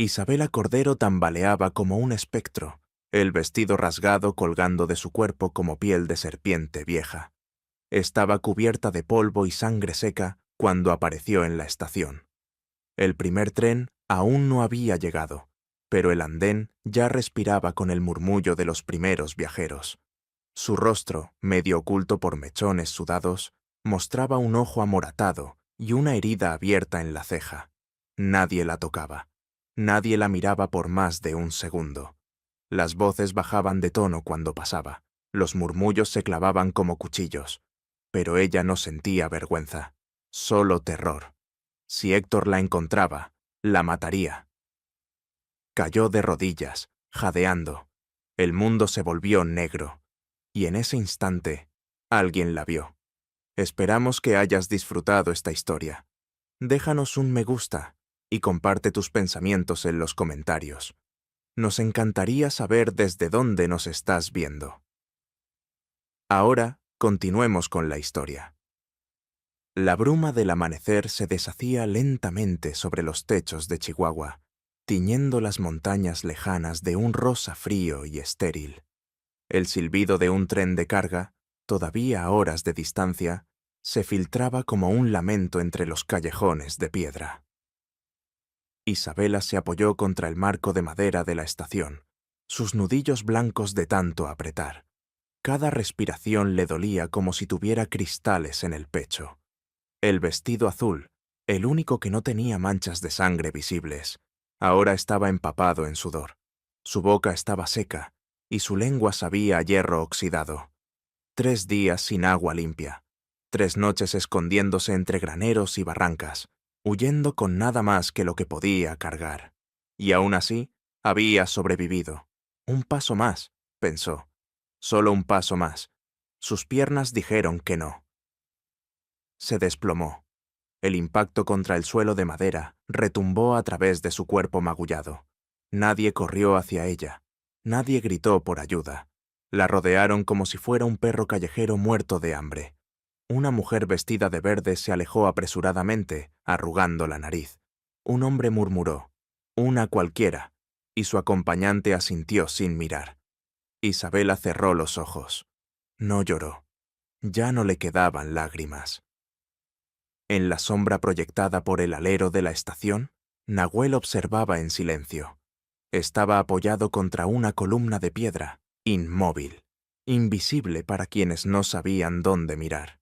Isabela Cordero tambaleaba como un espectro, el vestido rasgado colgando de su cuerpo como piel de serpiente vieja. Estaba cubierta de polvo y sangre seca cuando apareció en la estación. El primer tren aún no había llegado, pero el andén ya respiraba con el murmullo de los primeros viajeros. Su rostro, medio oculto por mechones sudados, mostraba un ojo amoratado y una herida abierta en la ceja. Nadie la tocaba. Nadie la miraba por más de un segundo. Las voces bajaban de tono cuando pasaba. Los murmullos se clavaban como cuchillos. Pero ella no sentía vergüenza, solo terror. Si Héctor la encontraba, la mataría. Cayó de rodillas, jadeando. El mundo se volvió negro. Y en ese instante, alguien la vio. Esperamos que hayas disfrutado esta historia. Déjanos un me gusta y comparte tus pensamientos en los comentarios. Nos encantaría saber desde dónde nos estás viendo. Ahora, continuemos con la historia. La bruma del amanecer se deshacía lentamente sobre los techos de Chihuahua, tiñendo las montañas lejanas de un rosa frío y estéril. El silbido de un tren de carga, todavía a horas de distancia, se filtraba como un lamento entre los callejones de piedra. Isabela se apoyó contra el marco de madera de la estación, sus nudillos blancos de tanto apretar. Cada respiración le dolía como si tuviera cristales en el pecho. El vestido azul, el único que no tenía manchas de sangre visibles, ahora estaba empapado en sudor. Su boca estaba seca y su lengua sabía a hierro oxidado. 3 días sin agua limpia, 3 noches escondiéndose entre graneros y barrancas, huyendo con nada más que lo que podía cargar. Y aún así, había sobrevivido. Un paso más, pensó. Solo un paso más. Sus piernas dijeron que no. Se desplomó. El impacto contra el suelo de madera retumbó a través de su cuerpo magullado. Nadie corrió hacia ella. Nadie gritó por ayuda. La rodearon como si fuera un perro callejero muerto de hambre. Una mujer vestida de verde se alejó apresuradamente, arrugando la nariz. Un hombre murmuró, «Una cualquiera», y su acompañante asintió sin mirar. Isabela cerró los ojos. No lloró. Ya no le quedaban lágrimas. En la sombra proyectada por el alero de la estación, Nahuel observaba en silencio. Estaba apoyado contra una columna de piedra, inmóvil, invisible para quienes no sabían dónde mirar.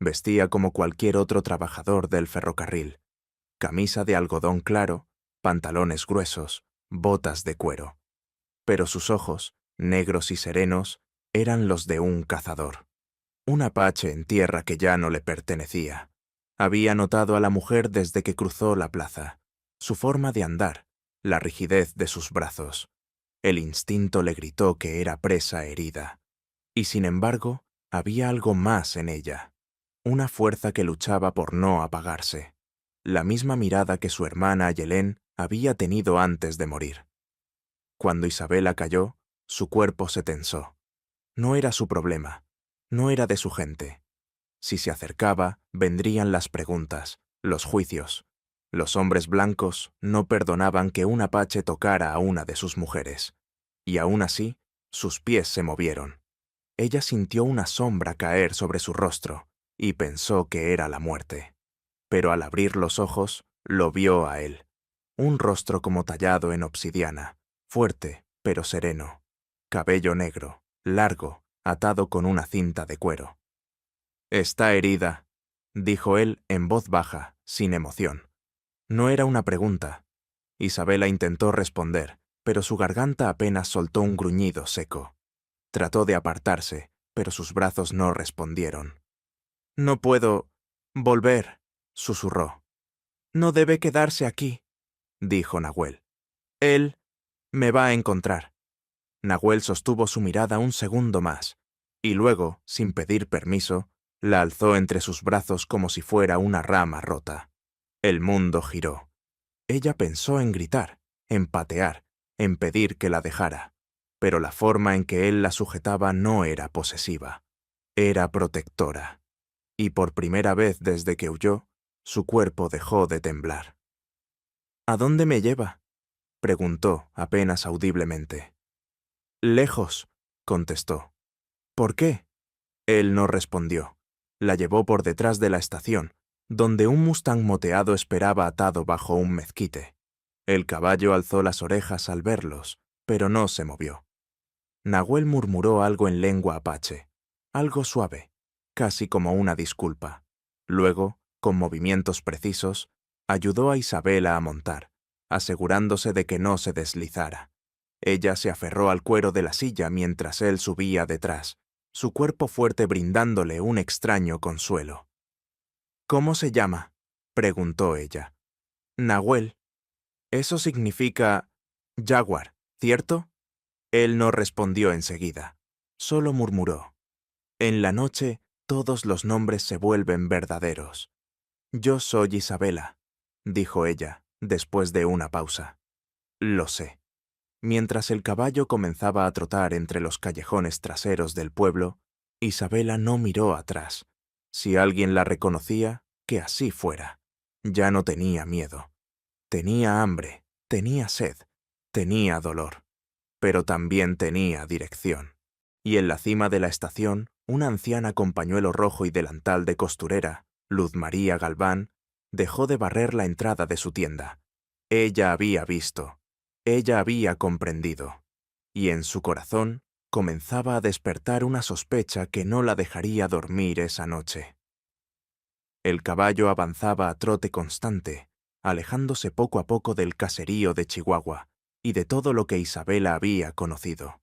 Vestía como cualquier otro trabajador del ferrocarril. Camisa de algodón claro, pantalones gruesos, botas de cuero. Pero sus ojos, negros y serenos, eran los de un cazador. Un apache en tierra que ya no le pertenecía. Había notado a la mujer desde que cruzó la plaza. Su forma de andar, la rigidez de sus brazos. El instinto le gritó que era presa herida. Y sin embargo, había algo más en ella. Una fuerza que luchaba por no apagarse. La misma mirada que su hermana Ayelén había tenido antes de morir. Cuando Isabela cayó, su cuerpo se tensó. No era su problema. No era de su gente. Si se acercaba, vendrían las preguntas, los juicios. Los hombres blancos no perdonaban que un apache tocara a una de sus mujeres. Y aún así, sus pies se movieron. Ella sintió una sombra caer sobre su rostro y pensó que era la muerte. Pero al abrir los ojos, lo vio a él. Un rostro como tallado en obsidiana, fuerte pero sereno. Cabello negro, largo, atado con una cinta de cuero. «Está herida», dijo él en voz baja, sin emoción. No era una pregunta. Isabela intentó responder, pero su garganta apenas soltó un gruñido seco. Trató de apartarse, pero sus brazos no respondieron. «No puedo volver», susurró. «No debe quedarse aquí», dijo Nahuel. «Él me va a encontrar». Nahuel sostuvo su mirada un segundo más, y luego, sin pedir permiso, la alzó entre sus brazos como si fuera una rama rota. El mundo giró. Ella pensó en gritar, en patear, en pedir que la dejara, pero la forma en que él la sujetaba no era posesiva, era protectora. Y por primera vez desde que huyó, su cuerpo dejó de temblar. «¿A dónde me lleva?», preguntó apenas audiblemente. Lejos, contestó. ¿Por qué? Él no respondió. La llevó por detrás de la estación, donde un mustang moteado esperaba atado bajo un mezquite. El caballo alzó las orejas al verlos, pero no se movió. Nahuel murmuró algo en lengua apache, algo suave, casi como una disculpa. Luego, con movimientos precisos, ayudó a Isabela a montar, asegurándose de que no se deslizara. Ella se aferró al cuero de la silla mientras él subía detrás, su cuerpo fuerte brindándole un extraño consuelo. ¿Cómo se llama?, preguntó ella. Nahuel. Eso significa jaguar, ¿cierto? Él no respondió enseguida, solo murmuró. En la noche, todos los nombres se vuelven verdaderos. Yo soy Isabela, dijo ella, después de una pausa. Lo sé. Mientras el caballo comenzaba a trotar entre los callejones traseros del pueblo, Isabela no miró atrás. Si alguien la reconocía, que así fuera. Ya no tenía miedo. Tenía hambre, tenía sed, tenía dolor, pero también tenía dirección. Y en la cima de la estación, una anciana con pañuelo rojo y delantal de costurera, Luz María Galván, dejó de barrer la entrada de su tienda. Ella había visto, ella había comprendido, y en su corazón comenzaba a despertar una sospecha que no la dejaría dormir esa noche. El caballo avanzaba a trote constante, alejándose poco a poco del caserío de Chihuahua y de todo lo que Isabela había conocido.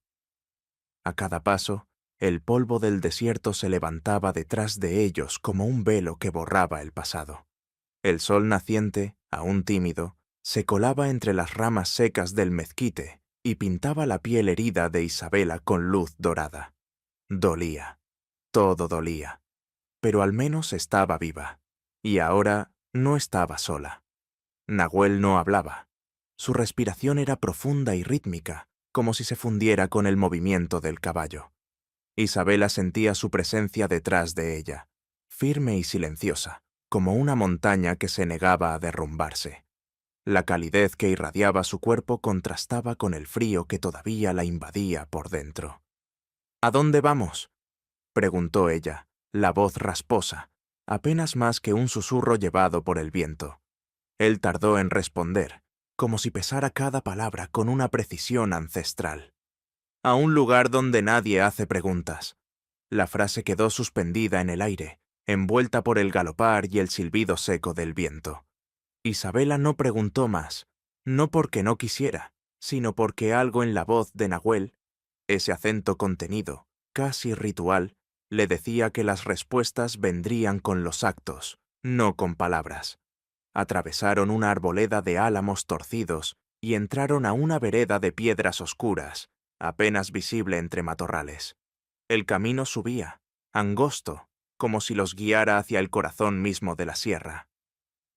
A cada paso, el polvo del desierto se levantaba detrás de ellos como un velo que borraba el pasado. El sol naciente, aún tímido, se colaba entre las ramas secas del mezquite y pintaba la piel herida de Isabela con luz dorada. Dolía, todo dolía, pero al menos estaba viva, y ahora no estaba sola. Nahuel no hablaba. Su respiración era profunda y rítmica, como si se fundiera con el movimiento del caballo. Isabela sentía su presencia detrás de ella, firme y silenciosa, como una montaña que se negaba a derrumbarse. La calidez que irradiaba su cuerpo contrastaba con el frío que todavía la invadía por dentro. ¿A dónde vamos?, preguntó ella, la voz rasposa, apenas más que un susurro llevado por el viento. Él tardó en responder, como si pesara cada palabra con una precisión ancestral. A un lugar donde nadie hace preguntas. La frase quedó suspendida en el aire, envuelta por el galopar y el silbido seco del viento. Isabela no preguntó más, no porque no quisiera, sino porque algo en la voz de Nahuel, ese acento contenido, casi ritual, le decía que las respuestas vendrían con los actos, no con palabras. Atravesaron una arboleda de álamos torcidos y entraron a una vereda de piedras oscuras, apenas visible entre matorrales. El camino subía, angosto, como si los guiara hacia el corazón mismo de la sierra.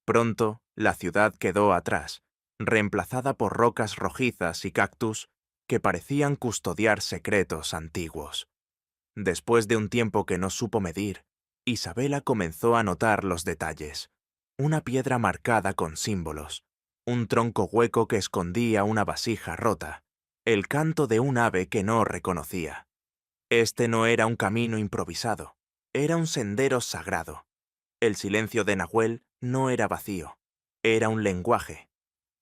Pronto, la ciudad quedó atrás, reemplazada por rocas rojizas y cactus que parecían custodiar secretos antiguos. Después de un tiempo que no supo medir, Isabela comenzó a notar los detalles. Una piedra marcada con símbolos, un tronco hueco que escondía una vasija rota, el canto de un ave que no reconocía. Este no era un camino improvisado, era un sendero sagrado. El silencio de Nahuel no era vacío, era un lenguaje.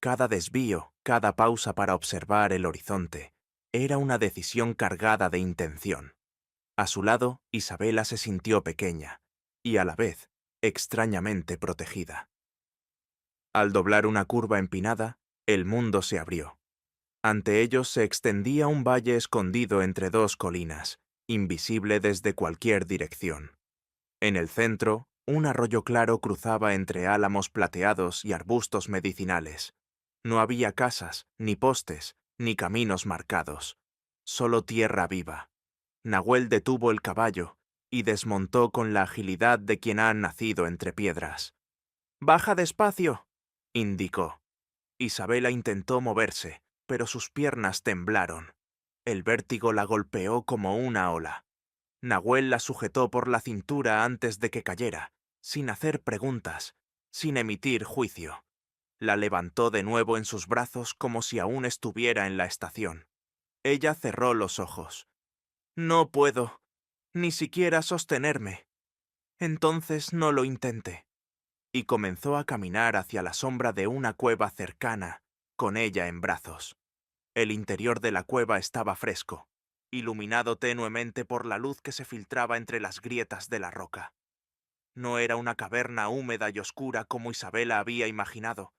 Cada desvío, cada pausa para observar el horizonte, era una decisión cargada de intención. A su lado, Isabela se sintió pequeña, y a la vez, extrañamente protegida. Al doblar una curva empinada, el mundo se abrió. Ante ellos se extendía un valle escondido entre dos colinas, invisible desde cualquier dirección. En el centro, un arroyo claro cruzaba entre álamos plateados y arbustos medicinales. No había casas, ni postes, ni caminos marcados. Solo tierra viva. Nahuel detuvo el caballo y desmontó con la agilidad de quien ha nacido entre piedras. «¡Baja despacio!», indicó. Isabela intentó moverse, pero sus piernas temblaron. El vértigo la golpeó como una ola. Nahuel la sujetó por la cintura antes de que cayera, sin hacer preguntas, sin emitir juicio. La levantó de nuevo en sus brazos como si aún estuviera en la estación. Ella cerró los ojos. No puedo, ni siquiera sostenerme. Entonces no lo intente. Y comenzó a caminar hacia la sombra de una cueva cercana, con ella en brazos. El interior de la cueva estaba fresco, iluminado tenuemente por la luz que se filtraba entre las grietas de la roca. No era una caverna húmeda y oscura como Isabela había imaginado,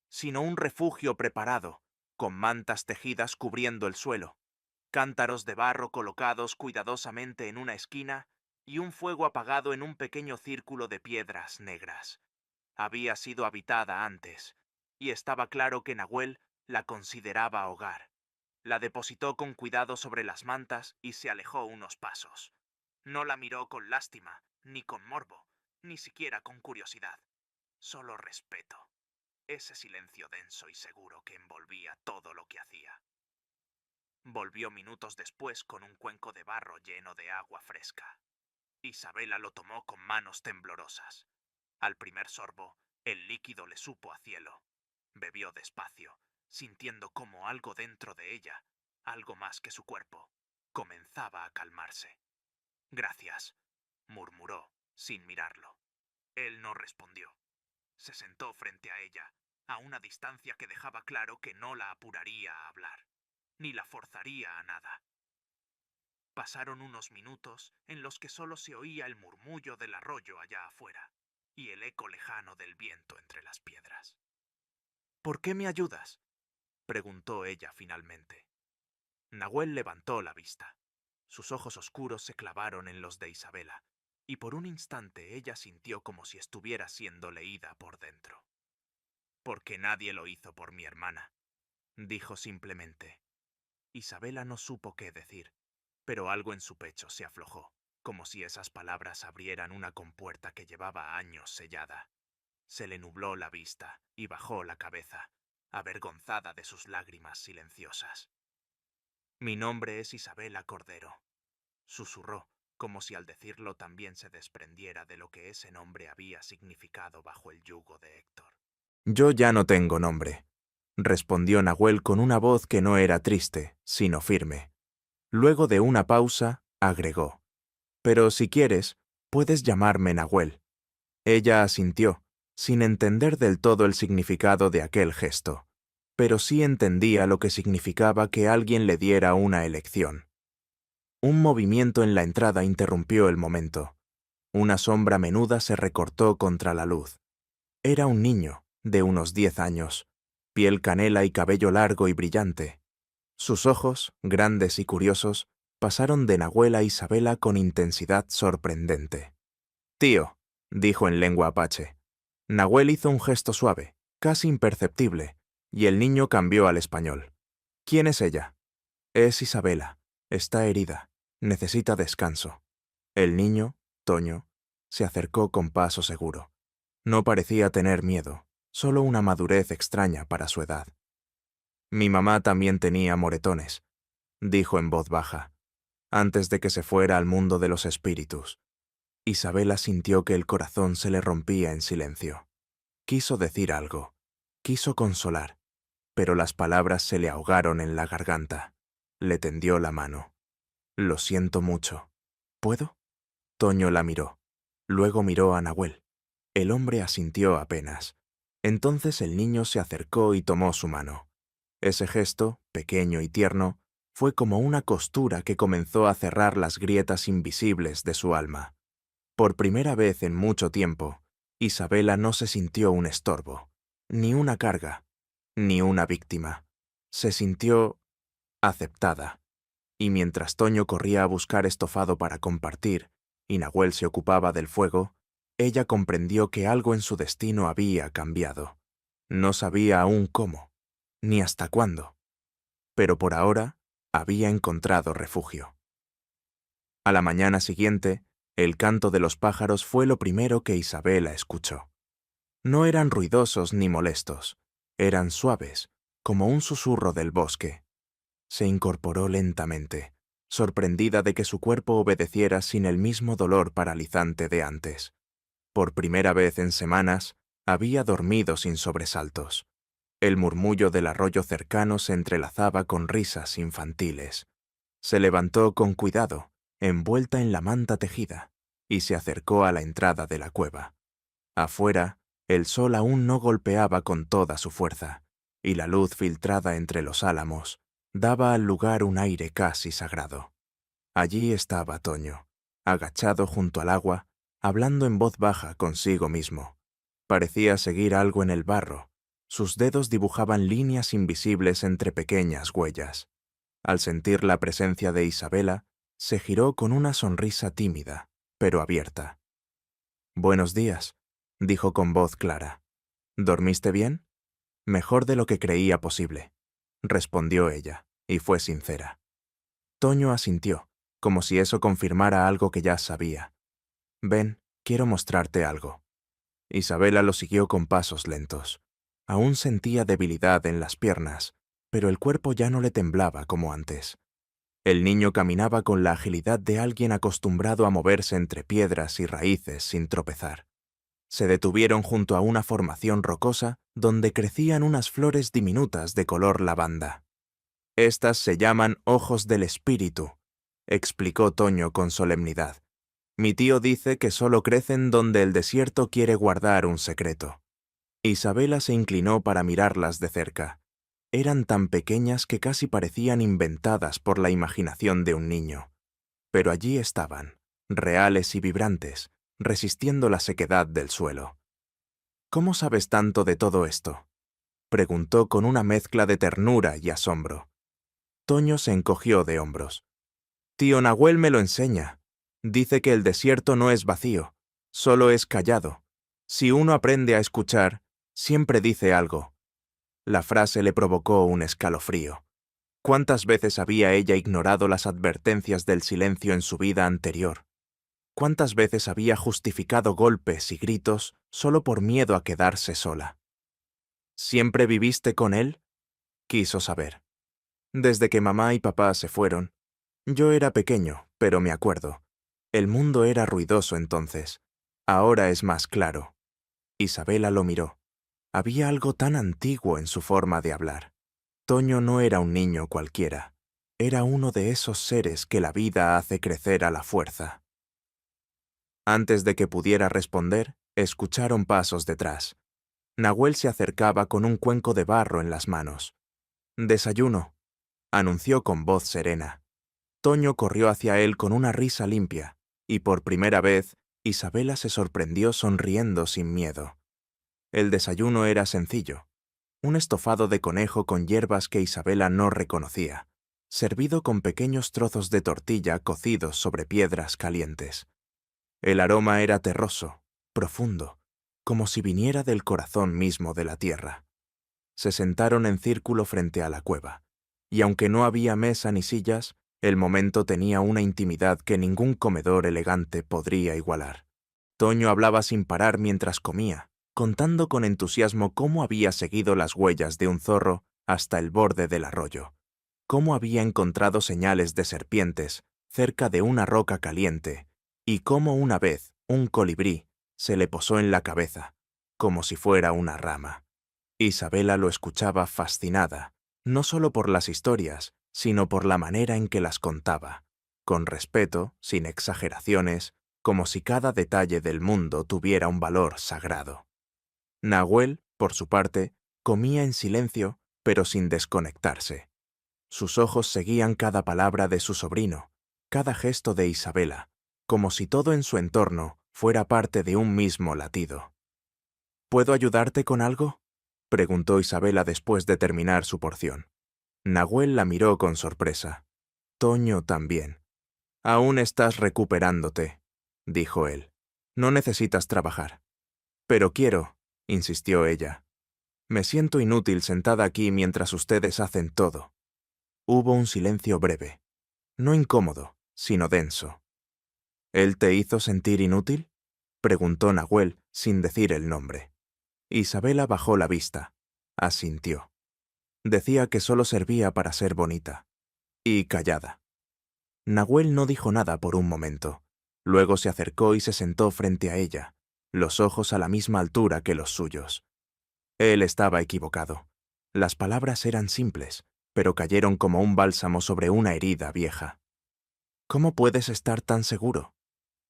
sino un refugio preparado, con mantas tejidas cubriendo el suelo, cántaros de barro colocados cuidadosamente en una esquina y un fuego apagado en un pequeño círculo de piedras negras. Había sido habitada antes, y estaba claro que Nahuel la consideraba hogar. La depositó con cuidado sobre las mantas y se alejó unos pasos. No la miró con lástima, ni con morbo, ni siquiera con curiosidad. Solo respeto. Ese silencio denso y seguro que envolvía todo lo que hacía. Volvió minutos después con un cuenco de barro lleno de agua fresca. Isabela lo tomó con manos temblorosas. Al primer sorbo, el líquido le supo a cielo. Bebió despacio, sintiendo como algo dentro de ella, algo más que su cuerpo, comenzaba a calmarse. Gracias, murmuró, sin mirarlo. Él no respondió. Se sentó frente a ella, a una distancia que dejaba claro que no la apuraría a hablar, ni la forzaría a nada. Pasaron unos minutos en los que solo se oía el murmullo del arroyo allá afuera y el eco lejano del viento entre las piedras. ¿Por qué me ayudas?, preguntó ella finalmente. Nahuel levantó la vista. Sus ojos oscuros se clavaron en los de Isabela, y por un instante ella sintió como si estuviera siendo leída por dentro. Porque nadie lo hizo por mi hermana, dijo simplemente. Isabela no supo qué decir, pero algo en su pecho se aflojó, como si esas palabras abrieran una compuerta que llevaba años sellada. Se le nubló la vista y bajó la cabeza, avergonzada de sus lágrimas silenciosas. Mi nombre es Isabela Cordero, susurró, como si al decirlo también se desprendiera de lo que ese nombre había significado bajo el yugo de Héctor. Yo ya no tengo nombre, respondió Nahuel con una voz que no era triste, sino firme. Luego de una pausa, agregó, pero si quieres, puedes llamarme Nahuel. Ella asintió, sin entender del todo el significado de aquel gesto, pero sí entendía lo que significaba que alguien le diera una elección. Un movimiento en la entrada interrumpió el momento. Una sombra menuda se recortó contra la luz. Era un niño, de unos 10 años, piel canela y cabello largo y brillante. Sus ojos, grandes y curiosos, pasaron de Nahuel a Isabela con intensidad sorprendente. «Tío», dijo en lengua apache. Nahuel hizo un gesto suave, casi imperceptible, y el niño cambió al español. «¿Quién es ella?» «Es Isabela. Está herida. Necesita descanso». El niño, Toño, se acercó con paso seguro. No parecía tener miedo, solo una madurez extraña para su edad. «Mi mamá también tenía moretones», dijo en voz baja, antes de que se fuera al mundo de los espíritus. Isabela sintió que el corazón se le rompía en silencio. Quiso decir algo, quiso consolar, pero las palabras se le ahogaron en la garganta. Le tendió la mano. «Lo siento mucho. ¿Puedo?» Toño la miró. Luego miró a Nahuel. El hombre asintió apenas. Entonces el niño se acercó y tomó su mano. Ese gesto, pequeño y tierno, fue como una costura que comenzó a cerrar las grietas invisibles de su alma. Por primera vez en mucho tiempo, Isabela no se sintió un estorbo, ni una carga, ni una víctima. Se sintió aceptada. Y mientras Toño corría a buscar estofado para compartir, y Nahuel se ocupaba del fuego, ella comprendió que algo en su destino había cambiado. No sabía aún cómo, ni hasta cuándo, pero por ahora había encontrado refugio. A la mañana siguiente, el canto de los pájaros fue lo primero que Isabela escuchó. No eran ruidosos ni molestos, eran suaves, como un susurro del bosque. Se incorporó lentamente, sorprendida de que su cuerpo obedeciera sin el mismo dolor paralizante de antes. Por primera vez en semanas, había dormido sin sobresaltos. El murmullo del arroyo cercano se entrelazaba con risas infantiles. Se levantó con cuidado, envuelta en la manta tejida, y se acercó a la entrada de la cueva. Afuera, el sol aún no golpeaba con toda su fuerza, y la luz filtrada entre los álamos daba al lugar un aire casi sagrado. Allí estaba Toño, agachado junto al agua, hablando en voz baja consigo mismo. Parecía seguir algo en el barro. Sus dedos dibujaban líneas invisibles entre pequeñas huellas. Al sentir la presencia de Isabela, se giró con una sonrisa tímida, pero abierta. «Buenos días», dijo con voz clara. «¿Dormiste bien?» «Mejor de lo que creía posible», respondió ella, y fue sincera. Toño asintió, como si eso confirmara algo que ya sabía. «Ven, quiero mostrarte algo». Isabela lo siguió con pasos lentos. Aún sentía debilidad en las piernas, pero el cuerpo ya no le temblaba como antes. El niño caminaba con la agilidad de alguien acostumbrado a moverse entre piedras y raíces sin tropezar. Se detuvieron junto a una formación rocosa donde crecían unas flores diminutas de color lavanda. «Estas se llaman ojos del espíritu», explicó Toño con solemnidad. «Mi tío dice que solo crecen donde el desierto quiere guardar un secreto». Isabela se inclinó para mirarlas de cerca. Eran tan pequeñas que casi parecían inventadas por la imaginación de un niño. Pero allí estaban, reales y vibrantes, resistiendo la sequedad del suelo. «¿Cómo sabes tanto de todo esto?», preguntó con una mezcla de ternura y asombro. Toño se encogió de hombros. «Tío Nahuel me lo enseña. Dice que el desierto no es vacío, solo es callado. Si uno aprende a escuchar, siempre dice algo». La frase le provocó un escalofrío. ¿Cuántas veces había ella ignorado las advertencias del silencio en su vida anterior? ¿Cuántas veces había justificado golpes y gritos solo por miedo a quedarse sola? ¿Siempre viviste con él?, quiso saber. Desde que mamá y papá se fueron. Yo era pequeño, pero me acuerdo. El mundo era ruidoso entonces. Ahora es más claro. Isabela lo miró. Había algo tan antiguo en su forma de hablar. Toño no era un niño cualquiera. Era uno de esos seres que la vida hace crecer a la fuerza. Antes de que pudiera responder, escucharon pasos detrás. Nahuel se acercaba con un cuenco de barro en las manos. «Desayuno», anunció con voz serena. Toño corrió hacia él con una risa limpia, y por primera vez, Isabela se sorprendió sonriendo sin miedo. El desayuno era sencillo. Un estofado de conejo con hierbas que Isabela no reconocía, servido con pequeños trozos de tortilla cocidos sobre piedras calientes. El aroma era terroso, profundo, como si viniera del corazón mismo de la tierra. Se sentaron en círculo frente a la cueva, y aunque no había mesa ni sillas, el momento tenía una intimidad que ningún comedor elegante podría igualar. Toño hablaba sin parar mientras comía, contando con entusiasmo cómo había seguido las huellas de un zorro hasta el borde del arroyo, cómo había encontrado señales de serpientes cerca de una roca caliente, y cómo una vez un colibrí se le posó en la cabeza, como si fuera una rama. Isabela lo escuchaba fascinada, no solo por las historias, sino por la manera en que las contaba, con respeto, sin exageraciones, como si cada detalle del mundo tuviera un valor sagrado. Nahuel, por su parte, comía en silencio, pero sin desconectarse. Sus ojos seguían cada palabra de su sobrino, cada gesto de Isabela, como si todo en su entorno fuera parte de un mismo latido. «¿Puedo ayudarte con algo?», preguntó Isabela después de terminar su porción. Nahuel la miró con sorpresa. Toño también. «Aún estás recuperándote», dijo él. «No necesitas trabajar». «Pero quiero», insistió ella. «Me siento inútil sentada aquí mientras ustedes hacen todo». Hubo un silencio breve, no incómodo, sino denso. «¿Él te hizo sentir inútil?», preguntó Nahuel, sin decir el nombre. Isabela bajó la vista. Asintió. Decía que solo servía para ser bonita. Y callada. Nahuel no dijo nada por un momento. Luego se acercó y se sentó frente a ella, los ojos a la misma altura que los suyos. Él estaba equivocado. Las palabras eran simples, pero cayeron como un bálsamo sobre una herida vieja. ¿Cómo puedes estar tan seguro?,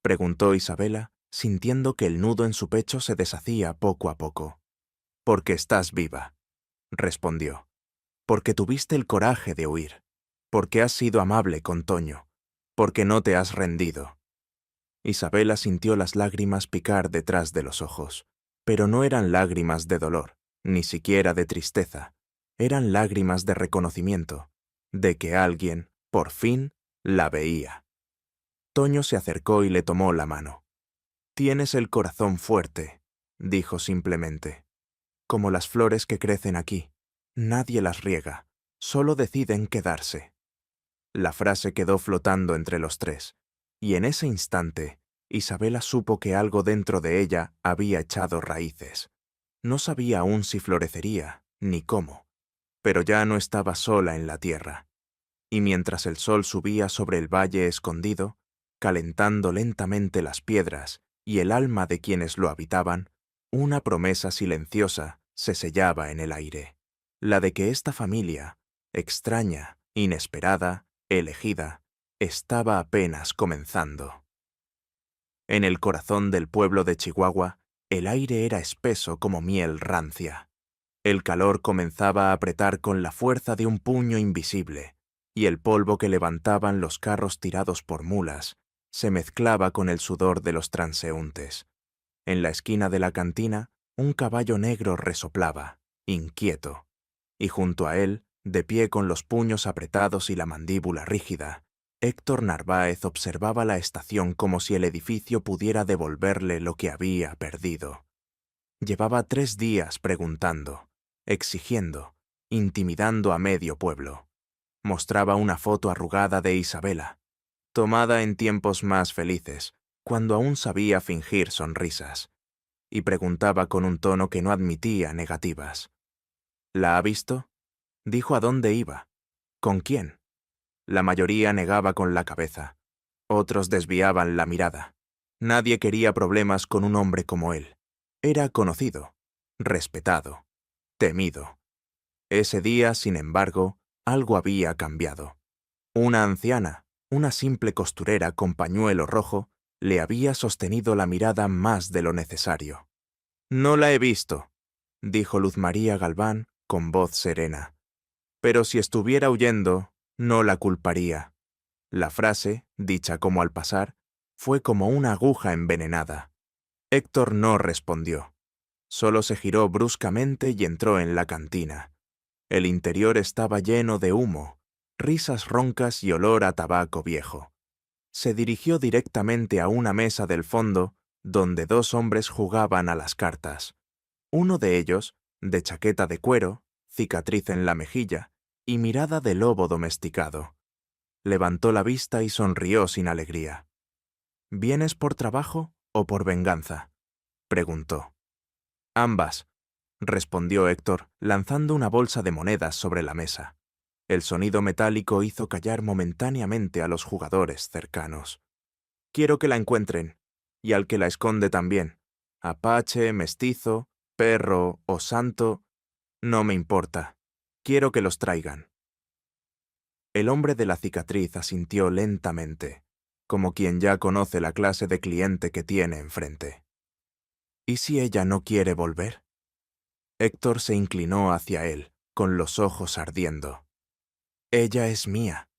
preguntó Isabela, sintiendo que el nudo en su pecho se deshacía poco a poco. Porque estás viva, respondió. Porque tuviste el coraje de huir. Porque has sido amable con Toño. Porque no te has rendido. Isabela sintió las lágrimas picar detrás de los ojos, pero no eran lágrimas de dolor, ni siquiera de tristeza. Eran lágrimas de reconocimiento, de que alguien, por fin, la veía. Toño se acercó y le tomó la mano. «Tienes el corazón fuerte», dijo simplemente. «Como las flores que crecen aquí. Nadie las riega, solo deciden quedarse». La frase quedó flotando entre los tres, y en ese instante, Isabela supo que algo dentro de ella había echado raíces. No sabía aún si florecería, ni cómo, pero ya no estaba sola en la tierra. Y mientras el sol subía sobre el valle escondido, calentando lentamente las piedras y el alma de quienes lo habitaban, una promesa silenciosa se sellaba en el aire, la de que esta familia, extraña, inesperada, elegida, estaba apenas comenzando. En el corazón del pueblo de Chihuahua, el aire era espeso como miel rancia. El calor comenzaba a apretar con la fuerza de un puño invisible, y el polvo que levantaban los carros tirados por mulas se mezclaba con el sudor de los transeúntes. En la esquina de la cantina, un caballo negro resoplaba, inquieto, y junto a él, de pie con los puños apretados y la mandíbula rígida, Héctor Narváez observaba la estación como si el edificio pudiera devolverle lo que había perdido. Llevaba 3 días preguntando, exigiendo, intimidando a medio pueblo. Mostraba una foto arrugada de Isabela, tomada en tiempos más felices, cuando aún sabía fingir sonrisas, y preguntaba con un tono que no admitía negativas. ¿La ha visto? Dijo a dónde iba. ¿Con quién? La mayoría negaba con la cabeza. Otros desviaban la mirada. Nadie quería problemas con un hombre como él. Era conocido, respetado, temido. Ese día, sin embargo, algo había cambiado. Una anciana, una simple costurera con pañuelo rojo, le había sostenido la mirada más de lo necesario. «No la he visto», dijo Luz María Galván con voz serena. «Pero si estuviera huyendo, no la culparía». La frase, dicha como al pasar, fue como una aguja envenenada. Héctor no respondió. Solo se giró bruscamente y entró en la cantina. El interior estaba lleno de humo, risas roncas y olor a tabaco viejo. Se dirigió directamente a una mesa del fondo donde 2 hombres jugaban a las cartas. Uno de ellos, de chaqueta de cuero, cicatriz en la mejilla y mirada de lobo domesticado. Levantó la vista y sonrió sin alegría. «¿Vienes por trabajo o por venganza?», preguntó. «Ambas», respondió Héctor, lanzando una bolsa de monedas sobre la mesa. El sonido metálico hizo callar momentáneamente a los jugadores cercanos. «Quiero que la encuentren, y al que la esconde también. Apache, mestizo, perro o santo, no me importa. Quiero que los traigan». El hombre de la cicatriz asintió lentamente, como quien ya conoce la clase de cliente que tiene enfrente. «¿Y si ella no quiere volver?». Héctor se inclinó hacia él, con los ojos ardiendo. «Ella es mía».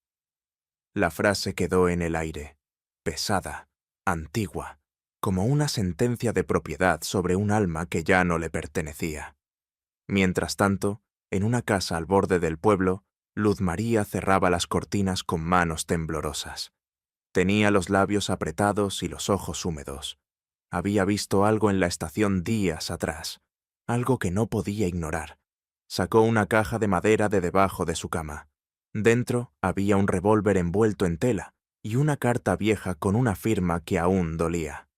La frase quedó en el aire, pesada, antigua, como una sentencia de propiedad sobre un alma que ya no le pertenecía. Mientras tanto, en una casa al borde del pueblo, Luz María cerraba las cortinas con manos temblorosas. Tenía los labios apretados y los ojos húmedos. Había visto algo en la estación días atrás, algo que no podía ignorar. Sacó una caja de madera de debajo de su cama. Dentro había un revólver envuelto en tela y una carta vieja con una firma que aún dolía.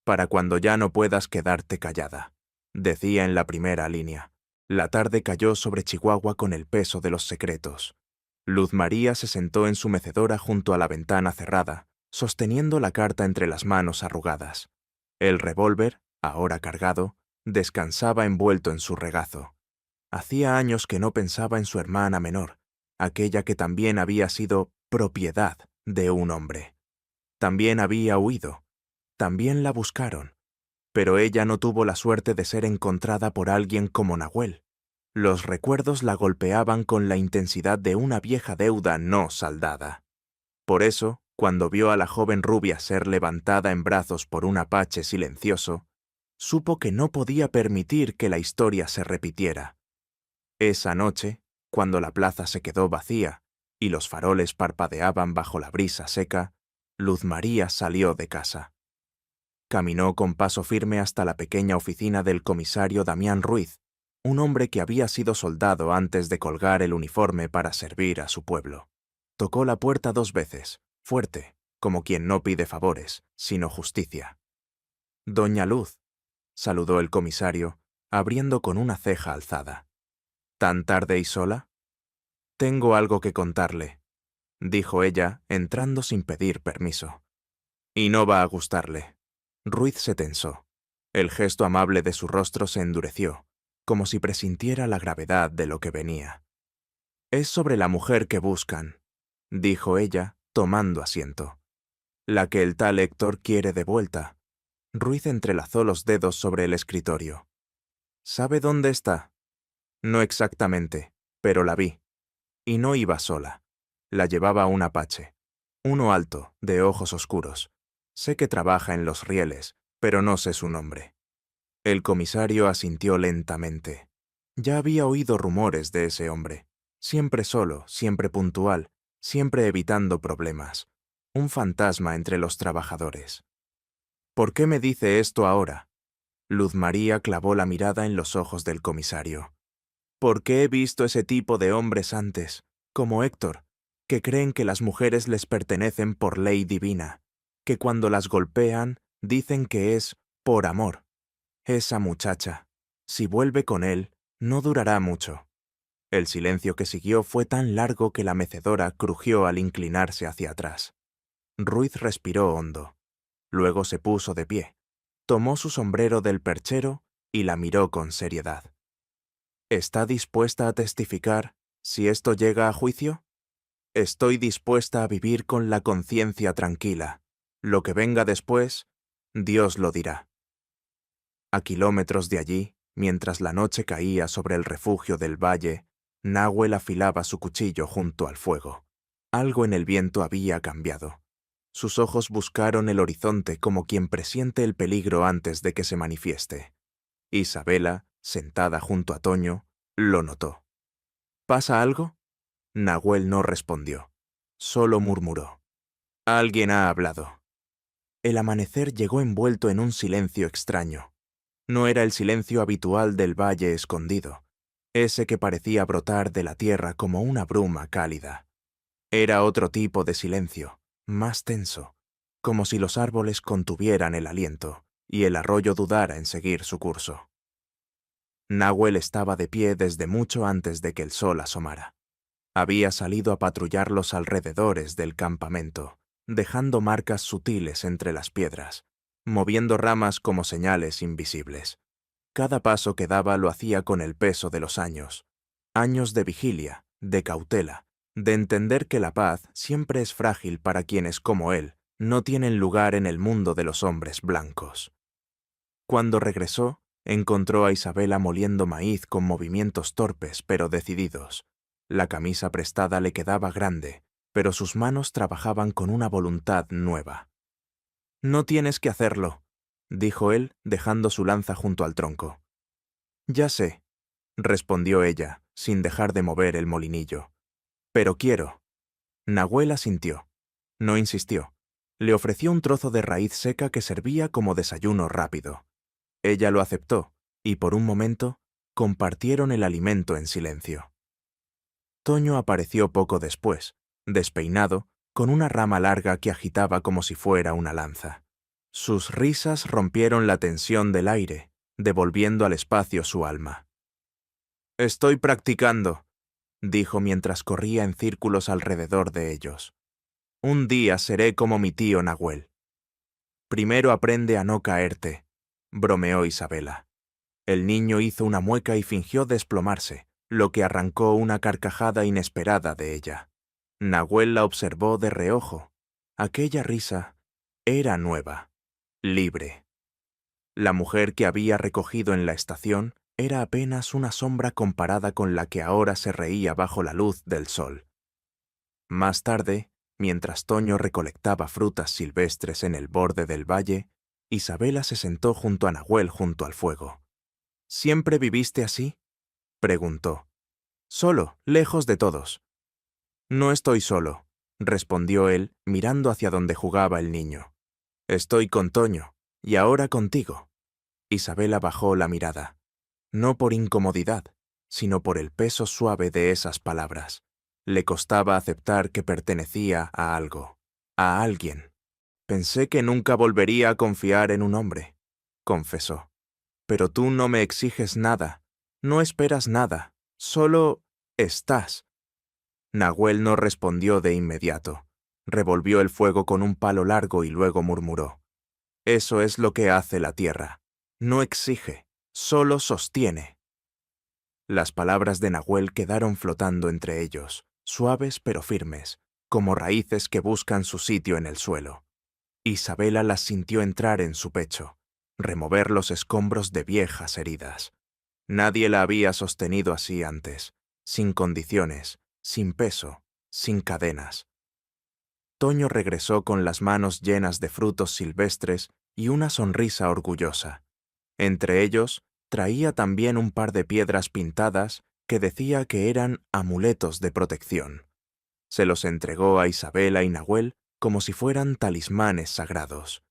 «Para cuando ya no puedas quedarte callada», decía en la primera línea. La tarde cayó sobre Chihuahua con el peso de los secretos. Luz María se sentó en su mecedora junto a la ventana cerrada, sosteniendo la carta entre las manos arrugadas. El revólver, ahora cargado, descansaba envuelto en su regazo. Hacía años que no pensaba en su hermana menor, aquella que también había sido propiedad de un hombre. También había huido, también la buscaron, pero ella no tuvo la suerte de ser encontrada por alguien como Nahuel. Los recuerdos la golpeaban con la intensidad de una vieja deuda no saldada. Por eso, cuando vio a la joven rubia ser levantada en brazos por un apache silencioso, supo que no podía permitir que la historia se repitiera. Esa noche, cuando la plaza se quedó vacía y los faroles parpadeaban bajo la brisa seca, Luz María salió de casa. Caminó con paso firme hasta la pequeña oficina del comisario Damián Ruiz, un hombre que había sido soldado antes de colgar el uniforme para servir a su pueblo. Tocó la puerta 2 veces, fuerte, como quien no pide favores, sino justicia. «Doña Luz», saludó el comisario, abriendo con una ceja alzada. «¿Tan tarde y sola?» «Tengo algo que contarle», dijo ella, entrando sin pedir permiso. «Y no va a gustarle». Ruiz se tensó. El gesto amable de su rostro se endureció, como si presintiera la gravedad de lo que venía. «Es sobre la mujer que buscan», dijo ella, tomando asiento. «La que el tal Héctor quiere de vuelta». Ruiz entrelazó los dedos sobre el escritorio. «¿Sabe dónde está?» «No exactamente, pero la vi. Y no iba sola. La llevaba un apache. Uno alto, de ojos oscuros. Sé que trabaja en los rieles, pero no sé su nombre». El comisario asintió lentamente. Ya había oído rumores de ese hombre. Siempre solo, siempre puntual, siempre evitando problemas. Un fantasma entre los trabajadores. «¿Por qué me dice esto ahora?» Luz María clavó la mirada en los ojos del comisario. «Porque he visto ese tipo de hombres antes, como Héctor, que creen que las mujeres les pertenecen por ley divina, que cuando las golpean dicen que es por amor. Esa muchacha, si vuelve con él, no durará mucho». El silencio que siguió fue tan largo que la mecedora crujió al inclinarse hacia atrás. Ruiz respiró hondo. Luego se puso de pie, tomó su sombrero del perchero y la miró con seriedad. «¿Está dispuesta a testificar si esto llega a juicio?» «Estoy dispuesta a vivir con la conciencia tranquila. Lo que venga después, Dios lo dirá». A kilómetros de allí, mientras la noche caía sobre el refugio del valle, Nahuel afilaba su cuchillo junto al fuego. Algo en el viento había cambiado. Sus ojos buscaron el horizonte como quien presiente el peligro antes de que se manifieste. Isabela, sentada junto a Toño, lo notó. «¿Pasa algo?» Nahuel no respondió. Solo murmuró. «Alguien ha hablado». El amanecer llegó envuelto en un silencio extraño. No era el silencio habitual del valle escondido, ese que parecía brotar de la tierra como una bruma cálida. Era otro tipo de silencio, más tenso, como si los árboles contuvieran el aliento y el arroyo dudara en seguir su curso. Nahuel estaba de pie desde mucho antes de que el sol asomara. Había salido a patrullar los alrededores del campamento, dejando marcas sutiles entre las piedras, moviendo ramas como señales invisibles. Cada paso que daba lo hacía con el peso de los años. Años de vigilia, de cautela, de entender que la paz siempre es frágil para quienes, como él, no tienen lugar en el mundo de los hombres blancos. Cuando regresó, encontró a Isabela moliendo maíz con movimientos torpes pero decididos. La camisa prestada le quedaba grande, pero sus manos trabajaban con una voluntad nueva. «No tienes que hacerlo», dijo él, dejando su lanza junto al tronco. «Ya sé», respondió ella, sin dejar de mover el molinillo. «Pero quiero». Nahuel asintió. No insistió. Le ofreció un trozo de raíz seca que servía como desayuno rápido. Ella lo aceptó, y por un momento compartieron el alimento en silencio. Toño apareció poco después, despeinado, con una rama larga que agitaba como si fuera una lanza. Sus risas rompieron la tensión del aire, devolviendo al espacio su alma. «Estoy practicando», dijo mientras corría en círculos alrededor de ellos. «Un día seré como mi tío Nahuel». «Primero aprende a no caerte», bromeó Isabela. El niño hizo una mueca y fingió desplomarse, lo que arrancó una carcajada inesperada de ella. Nahuel la observó de reojo. Aquella risa era nueva, libre. La mujer que había recogido en la estación era apenas una sombra comparada con la que ahora se reía bajo la luz del sol. Más tarde, mientras Toño recolectaba frutas silvestres en el borde del valle, Isabela se sentó junto a Nahuel junto al fuego. ¿Siempre viviste así?, preguntó. Solo, lejos de todos. No estoy solo, respondió él, mirando hacia donde jugaba el niño. Estoy con Toño, y ahora contigo. Isabela bajó la mirada, no por incomodidad, sino por el peso suave de esas palabras. Le costaba aceptar que pertenecía a algo, a alguien. Pensé que nunca volvería a confiar en un hombre, confesó. Pero tú no me exiges nada, no esperas nada, solo estás. Nahuel no respondió de inmediato. Revolvió el fuego con un palo largo y luego murmuró. Eso es lo que hace la tierra. No exige, solo sostiene. Las palabras de Nahuel quedaron flotando entre ellos, suaves pero firmes, como raíces que buscan su sitio en el suelo. Isabela las sintió entrar en su pecho, remover los escombros de viejas heridas. Nadie la había sostenido así antes, sin condiciones, sin peso, sin cadenas. Toño regresó con las manos llenas de frutos silvestres y una sonrisa orgullosa. Entre ellos, traía también un par de piedras pintadas que decía que eran amuletos de protección. Se los entregó a Isabela y Nahuel como si fueran talismanes sagrados,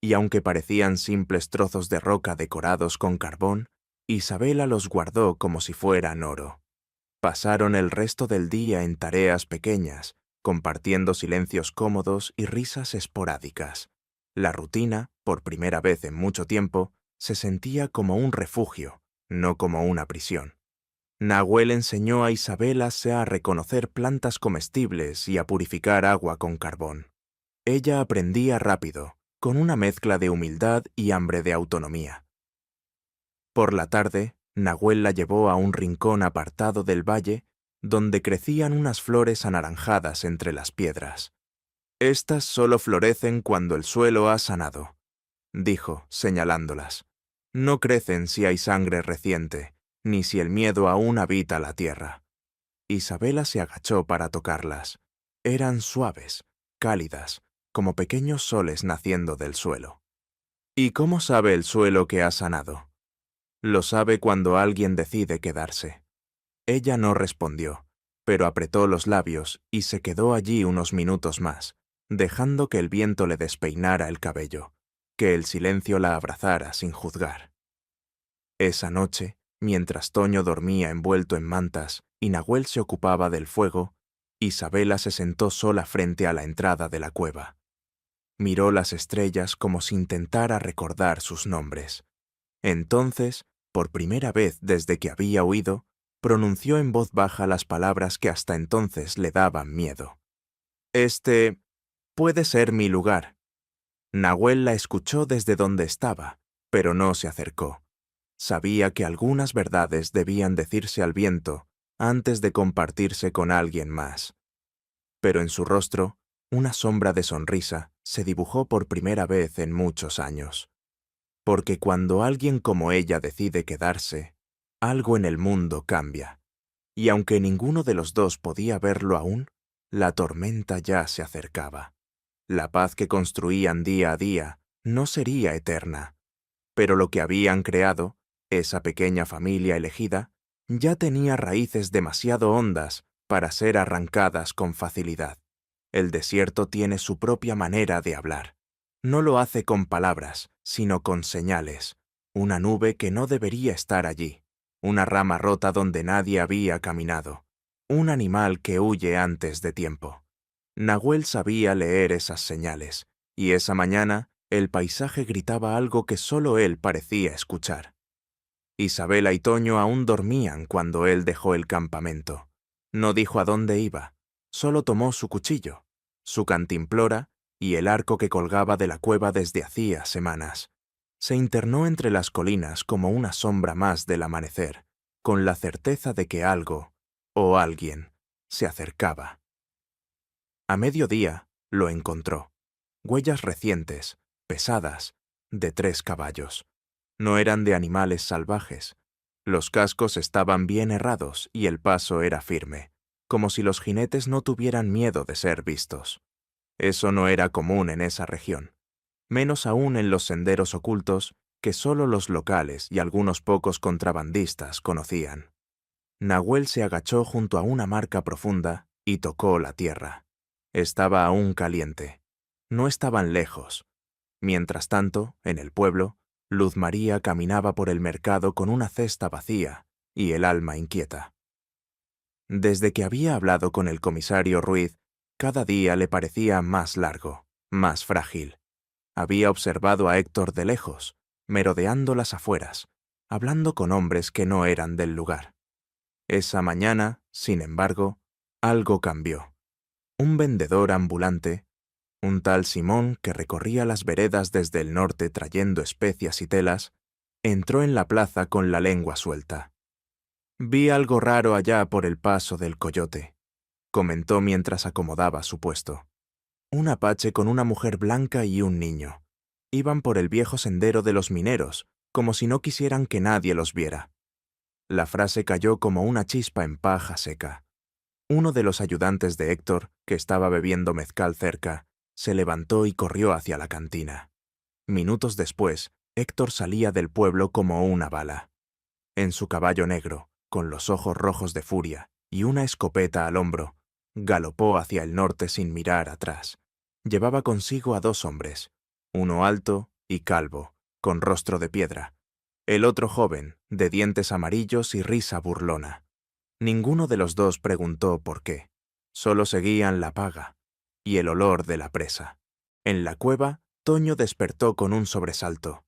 y aunque parecían simples trozos de roca decorados con carbón, Isabela los guardó como si fueran oro. Pasaron el resto del día en tareas pequeñas, compartiendo silencios cómodos y risas esporádicas. La rutina, por primera vez en mucho tiempo, se sentía como un refugio, no como una prisión. Nahuel enseñó a Isabela a reconocer plantas comestibles y a purificar agua con carbón. Ella aprendía rápido, con una mezcla de humildad y hambre de autonomía. Por la tarde, Nahuel la llevó a un rincón apartado del valle, donde crecían unas flores anaranjadas entre las piedras. Estas solo florecen cuando el suelo ha sanado, dijo, señalándolas. No crecen si hay sangre reciente, ni si el miedo aún habita la tierra. Isabela se agachó para tocarlas. Eran suaves, cálidas, como pequeños soles naciendo del suelo. ¿Y cómo sabe el suelo que ha sanado? Lo sabe cuando alguien decide quedarse. Ella no respondió, pero apretó los labios y se quedó allí unos minutos más, dejando que el viento le despeinara el cabello, que el silencio la abrazara sin juzgar. Esa noche, mientras Toño dormía envuelto en mantas y Nahuel se ocupaba del fuego, Isabela se sentó sola frente a la entrada de la cueva. Miró las estrellas como si intentara recordar sus nombres. Entonces, por primera vez desde que había huido, pronunció en voz baja las palabras que hasta entonces le daban miedo. Este puede ser mi lugar. Nahuel la escuchó desde donde estaba, pero no se acercó. Sabía que algunas verdades debían decirse al viento antes de compartirse con alguien más. Pero en su rostro, una sombra de sonrisa se dibujó por primera vez en muchos años. Porque cuando alguien como ella decide quedarse, algo en el mundo cambia. Y aunque ninguno de los dos podía verlo aún, la tormenta ya se acercaba. La paz que construían día a día no sería eterna, pero lo que habían creado, esa pequeña familia elegida, ya tenía raíces demasiado hondas para ser arrancadas con facilidad. El desierto tiene su propia manera de hablar. No lo hace con palabras, sino con señales. Una nube que no debería estar allí, una rama rota donde nadie había caminado, un animal que huye antes de tiempo. Nahuel sabía leer esas señales, y esa mañana el paisaje gritaba algo que solo él parecía escuchar. Isabela y Toño aún dormían cuando él dejó el campamento. No dijo a dónde iba, solo tomó su cuchillo, su cantimplora y el arco que colgaba de la cueva desde hacía semanas. Se internó entre las colinas como una sombra más del amanecer, con la certeza de que algo, o alguien, se acercaba. A mediodía lo encontró. Huellas recientes, pesadas, de 3 caballos. No eran de animales salvajes. Los cascos estaban bien herrados y el paso era firme, como si los jinetes no tuvieran miedo de ser vistos. Eso no era común en esa región, menos aún en los senderos ocultos que solo los locales y algunos pocos contrabandistas conocían. Nahuel se agachó junto a una marca profunda y tocó la tierra. Estaba aún caliente. No estaban lejos. Mientras tanto, en el pueblo, Luz María caminaba por el mercado con una cesta vacía y el alma inquieta. Desde que había hablado con el comisario Ruiz, cada día le parecía más largo, más frágil. Había observado a Héctor de lejos, merodeando las afueras, hablando con hombres que no eran del lugar. Esa mañana, sin embargo, algo cambió. Un vendedor ambulante, un tal Simón que recorría las veredas desde el norte trayendo especias y telas, entró en la plaza con la lengua suelta. «Vi algo raro allá por el paso del Coyote», comentó mientras acomodaba su puesto. Un apache con una mujer blanca y un niño. Iban por el viejo sendero de los mineros, como si no quisieran que nadie los viera. La frase cayó como una chispa en paja seca. Uno de los ayudantes de Héctor, que estaba bebiendo mezcal cerca, se levantó y corrió hacia la cantina. Minutos después, Héctor salía del pueblo como una bala. En su caballo negro, con los ojos rojos de furia y una escopeta al hombro, galopó hacia el norte sin mirar atrás. Llevaba consigo a 2 hombres, uno alto y calvo, con rostro de piedra, el otro joven, de dientes amarillos y risa burlona. Ninguno de los 2 preguntó por qué, solo seguían la paga y el olor de la presa. En la cueva, Toño despertó con un sobresalto.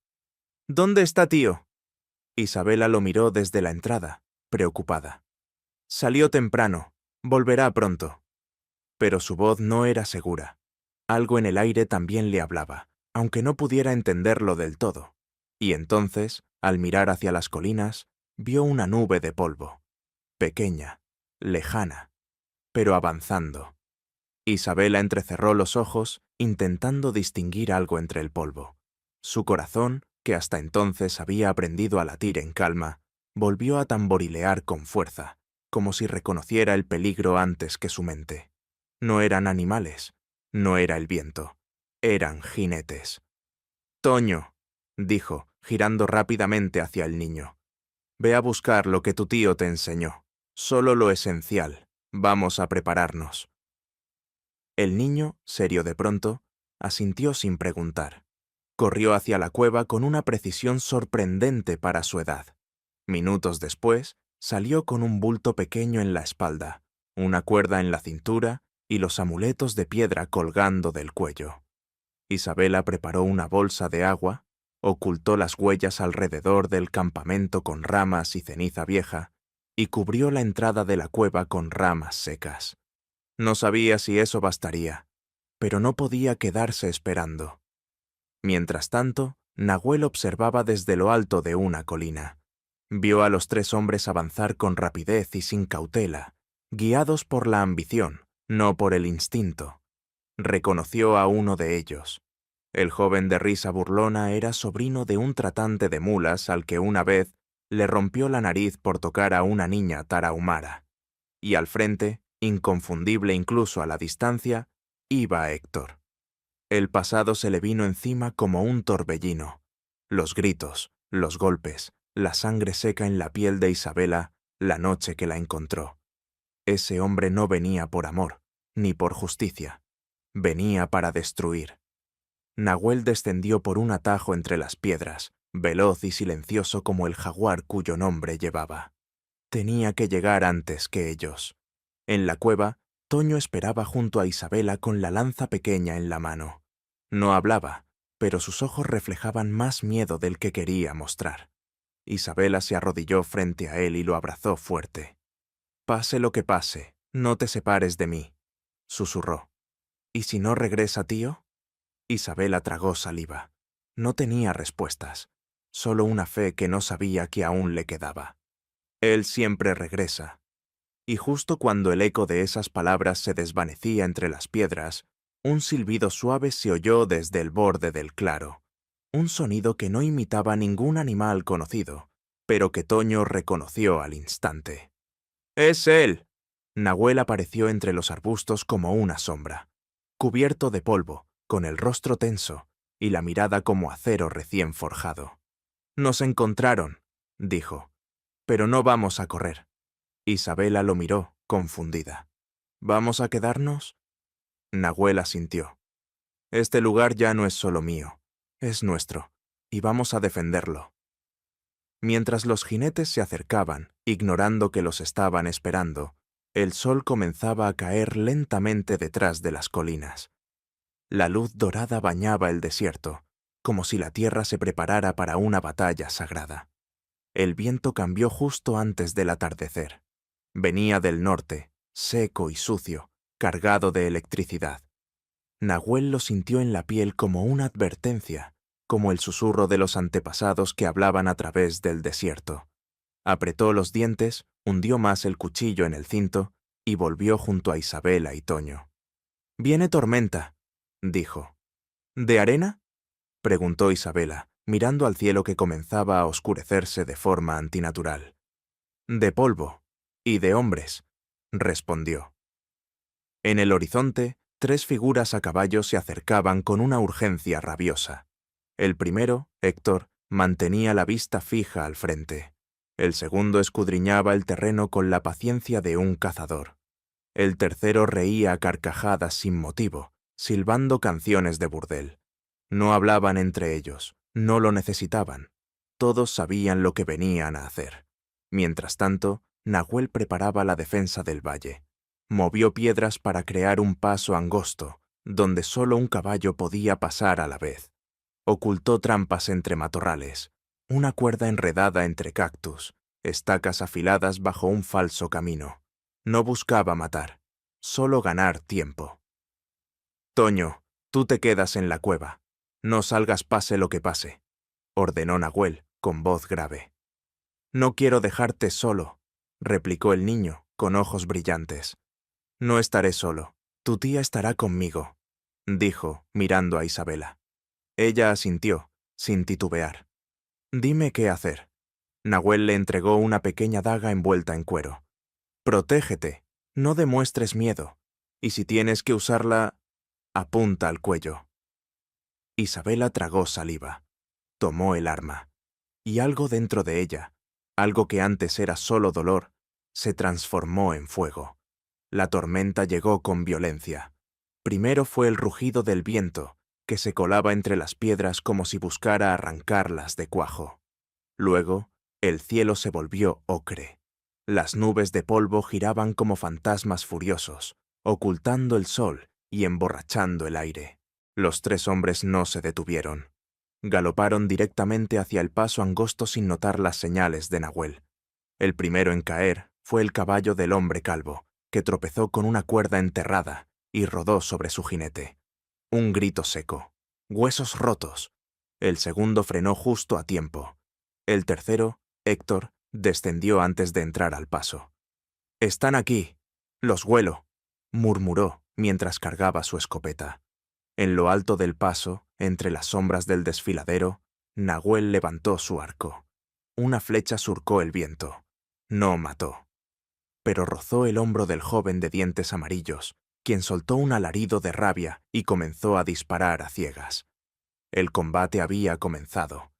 «¿Dónde está tío?» Isabela lo miró desde la entrada, preocupada. «Salió temprano, volverá pronto». Pero su voz no era segura. Algo en el aire también le hablaba, aunque no pudiera entenderlo del todo. Y entonces, al mirar hacia las colinas, vio una nube de polvo. Pequeña, lejana, pero avanzando. Isabela entrecerró los ojos, intentando distinguir algo entre el polvo. Su corazón, que hasta entonces había aprendido a latir en calma, volvió a tamborilear con fuerza, como si reconociera el peligro antes que su mente. No eran animales, no era el viento, eran jinetes. «Toño», dijo, girando rápidamente hacia el niño, «ve a buscar lo que tu tío te enseñó. Solo lo esencial. Vamos a prepararnos». El niño, serio de pronto, asintió sin preguntar. Corrió hacia la cueva con una precisión sorprendente para su edad. Minutos después, salió con un bulto pequeño en la espalda, una cuerda en la cintura y los amuletos de piedra colgando del cuello. Isabela preparó una bolsa de agua, ocultó las huellas alrededor del campamento con ramas y ceniza vieja, y cubrió la entrada de la cueva con ramas secas. No sabía si eso bastaría, pero no podía quedarse esperando. Mientras tanto, Nahuel observaba desde lo alto de una colina. Vio a los 3 hombres avanzar con rapidez y sin cautela, guiados por la ambición, no por el instinto. Reconoció a uno de ellos. El joven de risa burlona era sobrino de un tratante de mulas al que una vez le rompió la nariz por tocar a una niña tarahumara. Y al frente, inconfundible incluso a la distancia, iba Héctor. El pasado se le vino encima como un torbellino. Los gritos, los golpes, la sangre seca en la piel de Isabela la noche que la encontró. Ese hombre no venía por amor, ni por justicia. Venía para destruir. Nahuel descendió por un atajo entre las piedras, veloz y silencioso como el jaguar cuyo nombre llevaba. Tenía que llegar antes que ellos. En la cueva, Toño esperaba junto a Isabela con la lanza pequeña en la mano. No hablaba, pero sus ojos reflejaban más miedo del que quería mostrar. Isabela se arrodilló frente a él y lo abrazó fuerte. «Pase lo que pase, no te separes de mí», susurró. «¿Y si no regresa, tío?» Isabela tragó saliva. No tenía respuestas, solo una fe que no sabía que aún le quedaba. Él siempre regresa. Y justo cuando el eco de esas palabras se desvanecía entre las piedras, un silbido suave se oyó desde el borde del claro, un sonido que no imitaba ningún animal conocido, pero que Toño reconoció al instante. ¡Es él! Nahuel apareció entre los arbustos como una sombra, cubierto de polvo, con el rostro tenso y la mirada como acero recién forjado. «Nos encontraron», dijo, «pero no vamos a correr». Isabela lo miró, confundida. «¿Vamos a quedarnos?» Nahuel asintió. «Este lugar ya no es solo mío, es nuestro, y vamos a defenderlo». Mientras los jinetes se acercaban, ignorando que los estaban esperando, el sol comenzaba a caer lentamente detrás de las colinas. La luz dorada bañaba el desierto, como si la tierra se preparara para una batalla sagrada. El viento cambió justo antes del atardecer. Venía del norte, seco y sucio, cargado de electricidad. Nahuel lo sintió en la piel como una advertencia, como el susurro de los antepasados que hablaban a través del desierto. Apretó los dientes, hundió más el cuchillo en el cinto y volvió junto a Isabela y Toño. «Viene tormenta», dijo. «¿De arena?», preguntó Isabela, mirando al cielo que comenzaba a oscurecerse de forma antinatural. «De polvo y de hombres», respondió. En el horizonte, 3 figuras a caballo se acercaban con una urgencia rabiosa. El primero, Héctor, mantenía la vista fija al frente. El segundo escudriñaba el terreno con la paciencia de un cazador. El tercero reía a carcajadas sin motivo, silbando canciones de burdel. No hablaban entre ellos, no lo necesitaban. Todos sabían lo que venían a hacer. Mientras tanto, Nahuel preparaba la defensa del valle. Movió piedras para crear un paso angosto, donde solo un caballo podía pasar a la vez. Ocultó trampas entre matorrales, una cuerda enredada entre cactus, estacas afiladas bajo un falso camino. No buscaba matar, solo ganar tiempo. «Toño, tú te quedas en la cueva. No salgas pase lo que pase», ordenó Nahuel con voz grave. «No quiero dejarte solo», replicó el niño, con ojos brillantes. «No estaré solo. Tu tía estará conmigo», dijo, mirando a Isabela. Ella asintió, sin titubear. «Dime qué hacer». Nahuel le entregó una pequeña daga envuelta en cuero. «Protégete, no demuestres miedo, y si tienes que usarla, apunta al cuello». Isabela tragó saliva. Tomó el arma. Y algo dentro de ella, algo que antes era solo dolor, se transformó en fuego. La tormenta llegó con violencia. Primero fue el rugido del viento, que se colaba entre las piedras como si buscara arrancarlas de cuajo. Luego, el cielo se volvió ocre. Las nubes de polvo giraban como fantasmas furiosos, ocultando el sol y emborrachando el aire. Los 3 hombres no se detuvieron. Galoparon directamente hacia el paso angosto sin notar las señales de Nahuel. El primero en caer fue el caballo del hombre calvo, que tropezó con una cuerda enterrada y rodó sobre su jinete. Un grito seco. «¡Huesos rotos!». El segundo frenó justo a tiempo. El tercero, Héctor, descendió antes de entrar al paso. «Están aquí. Los huelo», murmuró mientras cargaba su escopeta. En lo alto del paso, entre las sombras del desfiladero, Nahuel levantó su arco. Una flecha surcó el viento. No mató, pero rozó el hombro del joven de dientes amarillos, quien soltó un alarido de rabia y comenzó a disparar a ciegas. El combate había comenzado.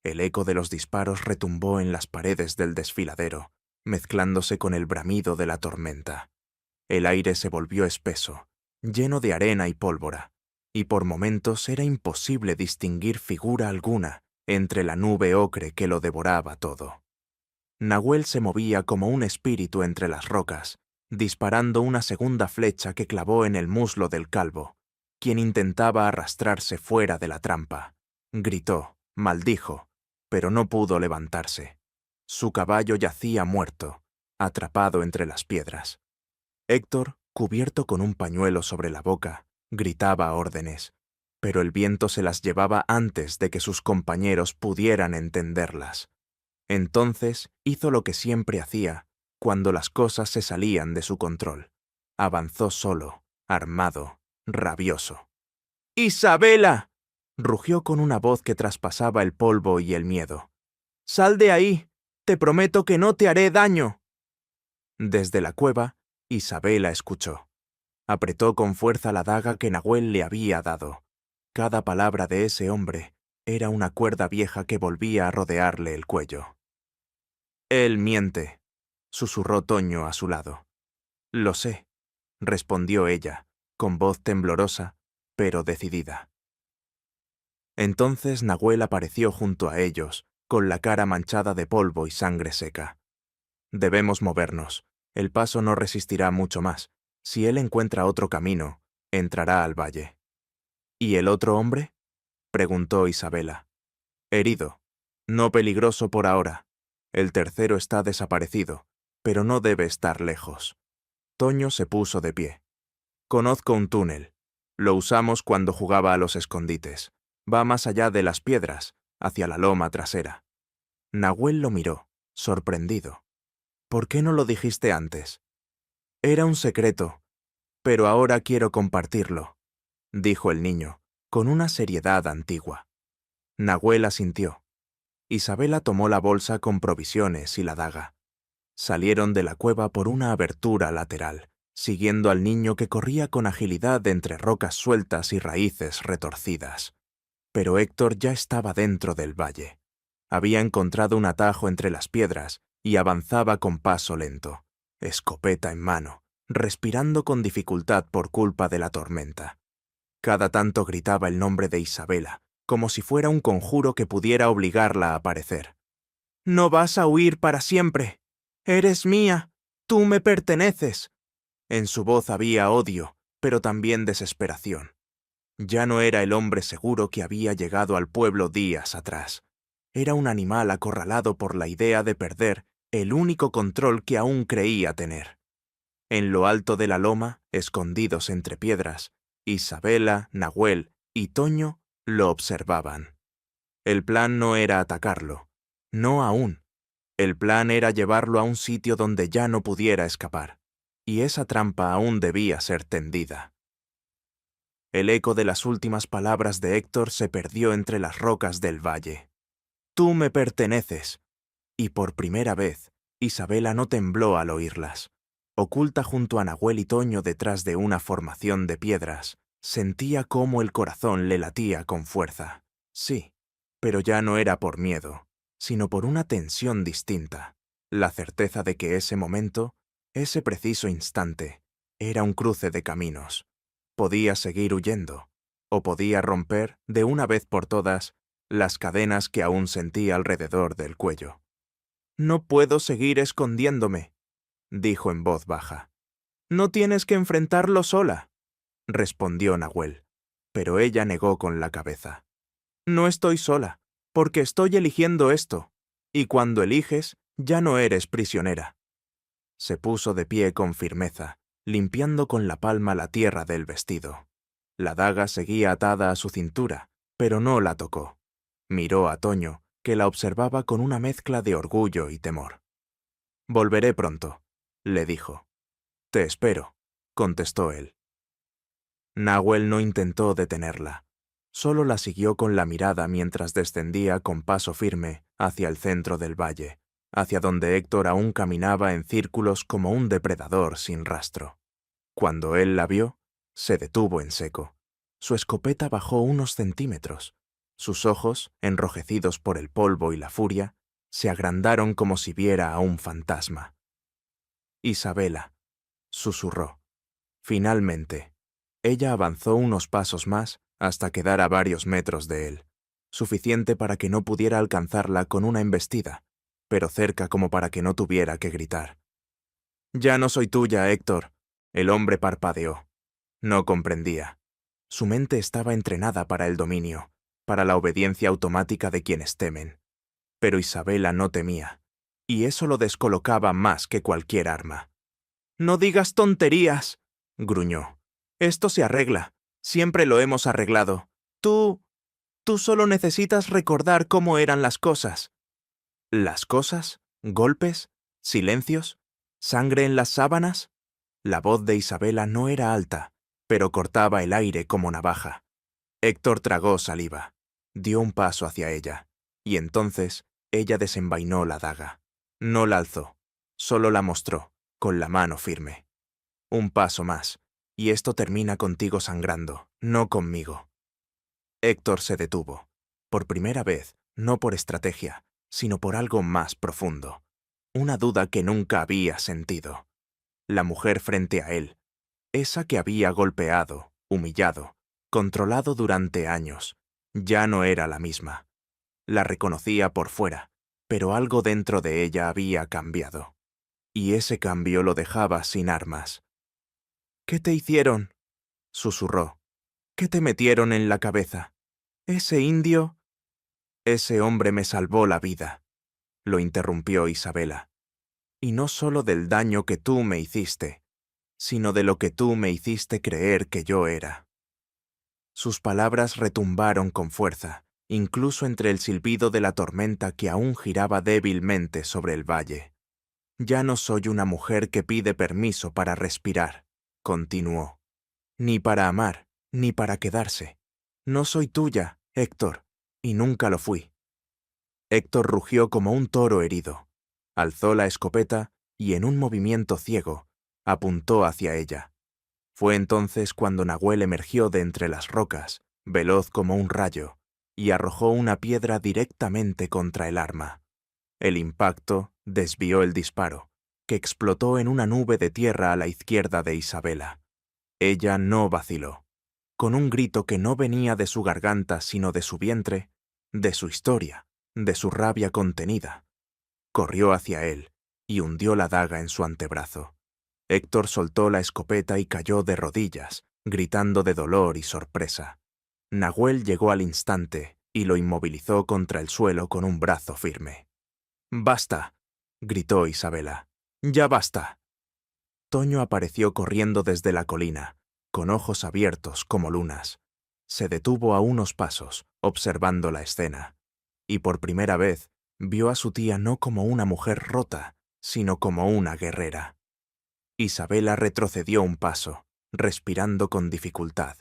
El eco de los disparos retumbó en las paredes del desfiladero, mezclándose con el bramido de la tormenta. El aire se volvió espeso, lleno de arena y pólvora, y por momentos era imposible distinguir figura alguna entre la nube ocre que lo devoraba todo. Nahuel se movía como un espíritu entre las rocas, disparando una segunda flecha que clavó en el muslo del calvo, quien intentaba arrastrarse fuera de la trampa. Gritó, maldijo, pero no pudo levantarse. Su caballo yacía muerto, atrapado entre las piedras. Héctor, cubierto con un pañuelo sobre la boca, gritaba órdenes. pero el viento se las llevaba antes de que sus compañeros pudieran entenderlas. Entonces hizo lo que siempre hacía cuando las cosas se salían de su control. Avanzó solo, armado, rabioso. ¡Isabela!, rugió con una voz que traspasaba el polvo y el miedo. ¡Sal de ahí! ¡Te prometo que no te haré daño! Desde la cueva, Isabela escuchó. Apretó con fuerza la daga que Nahuel le había dado. Cada palabra de ese hombre era una cuerda vieja que volvía a rodearle el cuello. «Él miente», susurró Toño a su lado. «Lo sé», respondió ella, con voz temblorosa, pero decidida. Entonces Nahuel apareció junto a ellos, con la cara manchada de polvo y sangre seca. «Debemos movernos. El paso no resistirá mucho más. Si él encuentra otro camino, entrará al valle». «¿Y el otro hombre?», preguntó Isabela. «Herido. No peligroso por ahora. El tercero está desaparecido, pero no debe estar lejos». Toño se puso de pie. «Conozco un túnel. Lo usamos cuando jugaba a los escondites. Va más allá de las piedras, hacia la loma trasera». Nahuel lo miró, sorprendido. «¿Por qué no lo dijiste antes?» «Era un secreto, pero ahora quiero compartirlo», dijo el niño, con una seriedad antigua. Nahuel asintió. Isabela tomó la bolsa con provisiones y la daga. Salieron de la cueva por una abertura lateral, siguiendo al niño que corría con agilidad entre rocas sueltas y raíces retorcidas. Pero Héctor ya estaba dentro del valle. Había encontrado un atajo entre las piedras y avanzaba con paso lento, escopeta en mano, respirando con dificultad por culpa de la tormenta. Cada tanto gritaba el nombre de Isabela, como si fuera un conjuro que pudiera obligarla a aparecer. «No vas a huir para siempre. Eres mía. Tú me perteneces». En su voz había odio, pero también desesperación. Ya no era el hombre seguro que había llegado al pueblo días atrás. Era un animal acorralado por la idea de perder el único control que aún creía tener. En lo alto de la loma, escondidos entre piedras, Isabela, Nahuel y Toño lo observaban. El plan no era atacarlo, no aún. El plan era llevarlo a un sitio donde ya no pudiera escapar, y esa trampa aún debía ser tendida. El eco de las últimas palabras de Héctor se perdió entre las rocas del valle. «Tú me perteneces». Y por primera vez, Isabela no tembló al oírlas. Oculta junto a Nahuel y Toño detrás de una formación de piedras, sentía cómo el corazón le latía con fuerza. Sí, pero ya no era por miedo, sino por una tensión distinta, la certeza de que ese momento, ese preciso instante, era un cruce de caminos. Podía seguir huyendo, o podía romper, de una vez por todas, las cadenas que aún sentía alrededor del cuello. «No puedo seguir escondiéndome», dijo en voz baja. «No tienes que enfrentarlo sola», respondió Nahuel, pero ella negó con la cabeza. «No estoy sola, porque estoy eligiendo esto, y cuando eliges, ya no eres prisionera». Se puso de pie con firmeza, limpiando con la palma la tierra del vestido. La daga seguía atada a su cintura, pero no la tocó. Miró a Toño, que la observaba con una mezcla de orgullo y temor. «Volveré pronto», le dijo. «Te espero», contestó él. Nahuel no intentó detenerla. Solo la siguió con la mirada mientras descendía con paso firme hacia el centro del valle, hacia donde Héctor aún caminaba en círculos como un depredador sin rastro. Cuando él la vio, se detuvo en seco. Su escopeta bajó unos centímetros. Sus ojos, enrojecidos por el polvo y la furia, se agrandaron como si viera a un fantasma. «Isabela», susurró. Finalmente, ella avanzó unos pasos más hasta quedar a varios metros de él, suficiente para que no pudiera alcanzarla con una embestida, pero cerca como para que no tuviera que gritar. «Ya no soy tuya, Héctor». El hombre parpadeó. No comprendía. Su mente estaba entrenada para el dominio, para la obediencia automática de quienes temen. Pero Isabela no temía, y eso lo descolocaba más que cualquier arma. «No digas tonterías», gruñó. «Esto se arregla. Siempre lo hemos arreglado. Tú solo necesitas recordar cómo eran las cosas. ¿Las cosas? ¿Golpes? ¿Silencios? ¿Sangre en las sábanas? La voz de Isabela no era alta, pero cortaba el aire como navaja. Héctor tragó saliva, dio un paso hacia ella, y entonces ella desenvainó la daga. No la alzó, solo la mostró, con la mano firme. Un paso más, y esto termina contigo sangrando, no conmigo. Héctor se detuvo, por primera vez, no por estrategia, sino por algo más profundo, una duda que nunca había sentido. La mujer frente a él, esa que había golpeado, humillado, controlado durante años, ya no era la misma. La reconocía por fuera, pero algo dentro de ella había cambiado. Y ese cambio lo dejaba sin armas. ¿Qué te hicieron?, susurró. ¿Qué te metieron en la cabeza? ¿Ese indio? Ese hombre me salvó la vida, lo interrumpió Isabela. Y no solo del daño que tú me hiciste, sino de lo que tú me hiciste creer que yo era. Sus palabras retumbaron con fuerza, incluso entre el silbido de la tormenta que aún giraba débilmente sobre el valle. Ya no soy una mujer que pide permiso para respirar, continuó. Ni para amar, ni para quedarse. No soy tuya, Héctor, y nunca lo fui. Héctor rugió como un toro herido. Alzó la escopeta y, en un movimiento ciego, apuntó hacia ella. Fue entonces cuando Nahuel emergió de entre las rocas, veloz como un rayo, y arrojó una piedra directamente contra el arma. El impacto desvió el disparo, que explotó en una nube de tierra a la izquierda de Isabela. Ella no vaciló. Con un grito que no venía de su garganta sino de su vientre, de su historia, de su rabia contenida, corrió hacia él y hundió la daga en su antebrazo. Héctor soltó la escopeta y cayó de rodillas, gritando de dolor y sorpresa. Nahuel llegó al instante y lo inmovilizó contra el suelo con un brazo firme. «¡Basta!», gritó Isabela. «¡Ya basta!». Toño apareció corriendo desde la colina, con ojos abiertos como lunas. Se detuvo a unos pasos, observando la escena, y por primera vez vio a su tía no como una mujer rota, sino como una guerrera. Isabela retrocedió un paso, respirando con dificultad.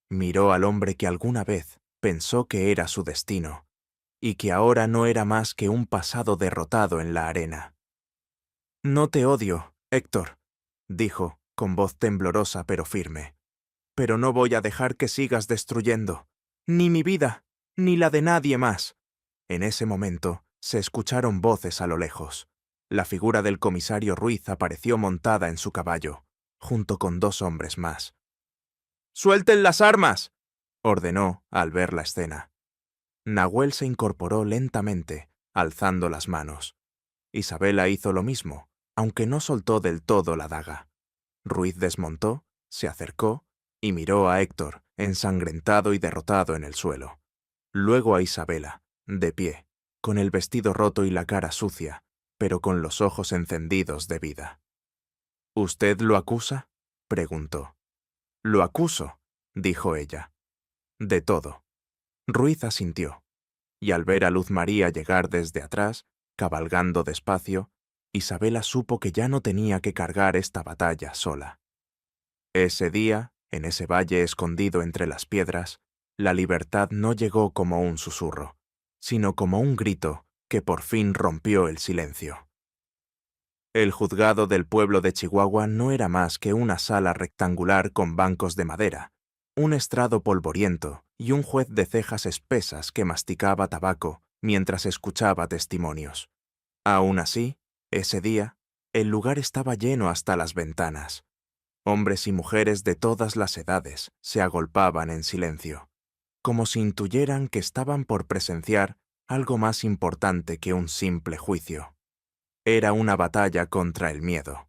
Miró al hombre que alguna vez pensó que era su destino, y que ahora no era más que un pasado derrotado en la arena. «No te odio, Héctor», dijo, con voz temblorosa pero firme. «Pero no voy a dejar que sigas destruyendo, ni mi vida, ni la de nadie más». En ese momento se escucharon voces a lo lejos. La figura del comisario Ruiz apareció montada en su caballo, junto con 2 hombres más. «¡Suelten las armas!», ordenó al ver la escena. Nahuel se incorporó lentamente, alzando las manos. Isabela hizo lo mismo, aunque no soltó del todo la daga. Ruiz desmontó, se acercó y miró a Héctor, ensangrentado y derrotado en el suelo. Luego a Isabela, de pie, con el vestido roto y la cara sucia, pero con los ojos encendidos de vida. «¿Usted lo acusa?», preguntó. «Lo acuso», dijo ella. «De todo». Ruiz asintió, y al ver a Luz María llegar desde atrás, cabalgando despacio, Isabela supo que ya no tenía que cargar esta batalla sola. Ese día, en ese valle escondido entre las piedras, la libertad no llegó como un susurro, sino como un grito que por fin rompió el silencio. El juzgado del pueblo de Chihuahua no era más que una sala rectangular con bancos de madera, un estrado polvoriento y un juez de cejas espesas que masticaba tabaco mientras escuchaba testimonios. Aún así, ese día, el lugar estaba lleno hasta las ventanas. Hombres y mujeres de todas las edades se agolpaban en silencio, como si intuyeran que estaban por presenciar algo más importante que un simple juicio. Era una batalla contra el miedo.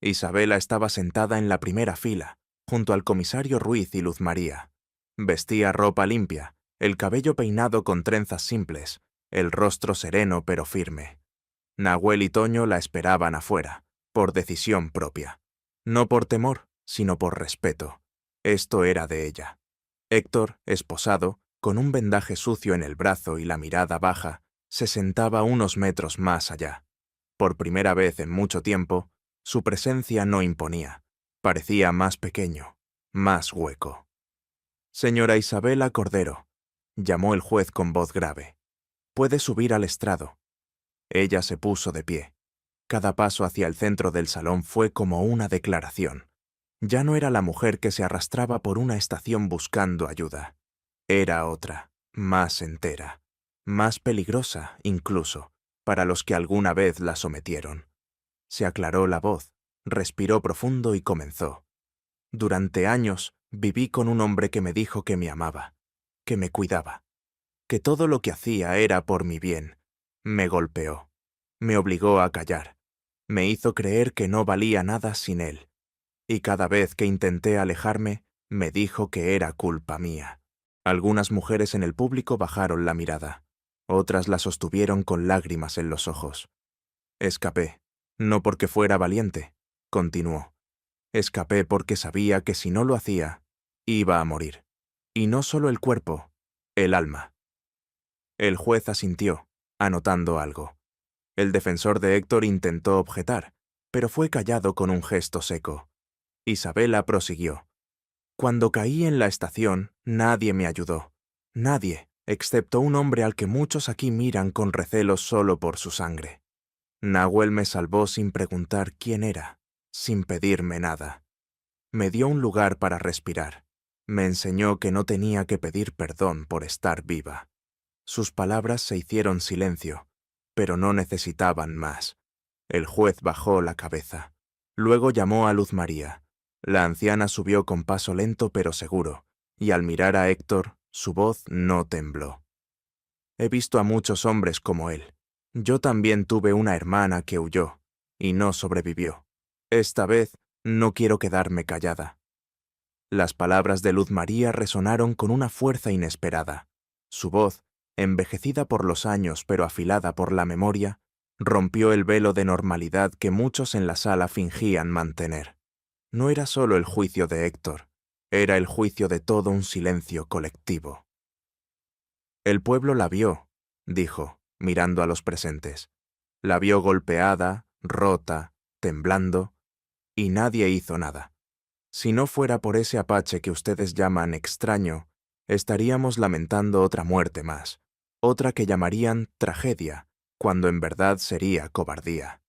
Isabela estaba sentada en la primera fila, junto al comisario Ruiz y Luz María. Vestía ropa limpia, el cabello peinado con trenzas simples, el rostro sereno pero firme. Nahuel y Toño la esperaban afuera, por decisión propia. No por temor, sino por respeto. Esto era de ella. Héctor, esposado, con un vendaje sucio en el brazo y la mirada baja, se sentaba unos metros más allá. Por primera vez en mucho tiempo, su presencia no imponía. Parecía más pequeño, más hueco. «Señora Isabela Cordero», llamó el juez con voz grave. «Puede subir al estrado». Ella se puso de pie. Cada paso hacia el centro del salón fue como una declaración. Ya no era la mujer que se arrastraba por una estación buscando ayuda. Era otra, más entera, más peligrosa, incluso, para los que alguna vez la sometieron. Se aclaró la voz, respiró profundo y comenzó. «Durante años viví con un hombre que me dijo que me amaba, que me cuidaba, que todo lo que hacía era por mi bien. Me golpeó, me obligó a callar, me hizo creer que no valía nada sin él. Y cada vez que intenté alejarme, me dijo que era culpa mía». Algunas mujeres en el público bajaron la mirada. Otras la sostuvieron con lágrimas en los ojos. «Escapé, no porque fuera valiente», continuó. «Escapé porque sabía que si no lo hacía, iba a morir. Y no solo el cuerpo, el alma». El juez asintió, anotando algo. El defensor de Héctor intentó objetar, pero fue callado con un gesto seco. Isabela prosiguió. «Cuando caí en la estación, nadie me ayudó. Nadie, excepto un hombre al que muchos aquí miran con recelo solo por su sangre. Nahuel me salvó sin preguntar quién era, sin pedirme nada. Me dio un lugar para respirar. Me enseñó que no tenía que pedir perdón por estar viva». Sus palabras se hicieron silencio, pero no necesitaban más. El juez bajó la cabeza. Luego llamó a Luz María. La anciana subió con paso lento pero seguro, y al mirar a Héctor, su voz no tembló. «He visto a muchos hombres como él. Yo también tuve una hermana que huyó, y no sobrevivió. Esta vez no quiero quedarme callada». Las palabras de Luz María resonaron con una fuerza inesperada. Su voz, envejecida por los años pero afilada por la memoria, rompió el velo de normalidad que muchos en la sala fingían mantener. No era solo el juicio de Héctor, era el juicio de todo un silencio colectivo. «El pueblo la vio», dijo, mirando a los presentes. «La vio golpeada, rota, temblando, y nadie hizo nada. Si no fuera por ese apache que ustedes llaman extraño, estaríamos lamentando otra muerte más, otra que llamarían tragedia, cuando en verdad sería cobardía.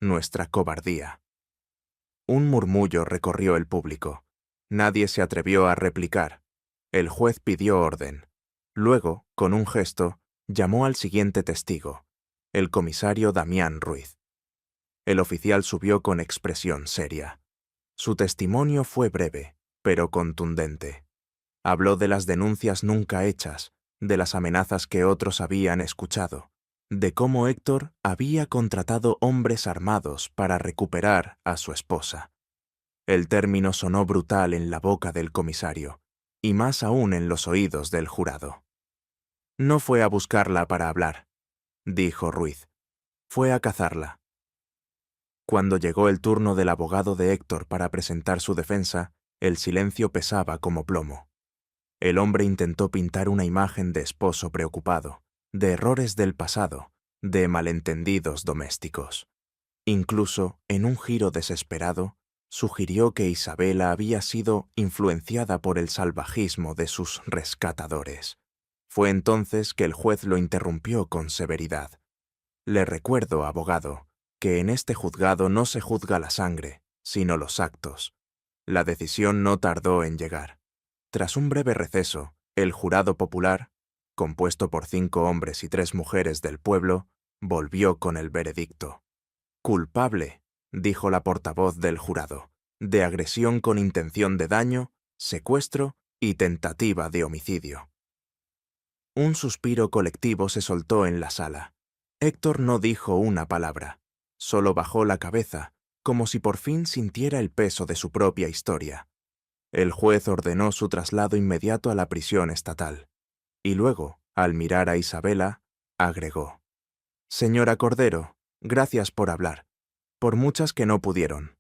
Nuestra cobardía». Un murmullo recorrió el público. Nadie se atrevió a replicar. El juez pidió orden. Luego, con un gesto, llamó al siguiente testigo, el comisario Damián Ruiz. El oficial subió con expresión seria. Su testimonio fue breve, pero contundente. Habló de las denuncias nunca hechas, de las amenazas que otros habían escuchado, de cómo Héctor había contratado hombres armados para recuperar a su esposa. El término sonó brutal en la boca del comisario, y más aún en los oídos del jurado. «No fue a buscarla para hablar», dijo Ruiz. «Fue a cazarla». Cuando llegó el turno del abogado de Héctor para presentar su defensa, el silencio pesaba como plomo. El hombre intentó pintar una imagen de esposo preocupado, de errores del pasado, de malentendidos domésticos. Incluso, en un giro desesperado, sugirió que Isabela había sido influenciada por el salvajismo de sus rescatadores. Fue entonces que el juez lo interrumpió con severidad. «Le recuerdo, abogado, que en este juzgado no se juzga la sangre, sino los actos». La decisión no tardó en llegar. Tras un breve receso, el jurado popular, compuesto por 5 hombres y 3 mujeres del pueblo, volvió con el veredicto. «Culpable», dijo la portavoz del jurado, «de agresión con intención de daño, secuestro y tentativa de homicidio». Un suspiro colectivo se soltó en la sala. Héctor no dijo una palabra, solo bajó la cabeza, como si por fin sintiera el peso de su propia historia. El juez ordenó su traslado inmediato a la prisión estatal, y luego, al mirar a Isabela, agregó: «Señora Cordero, gracias por hablar, por muchas que no pudieron».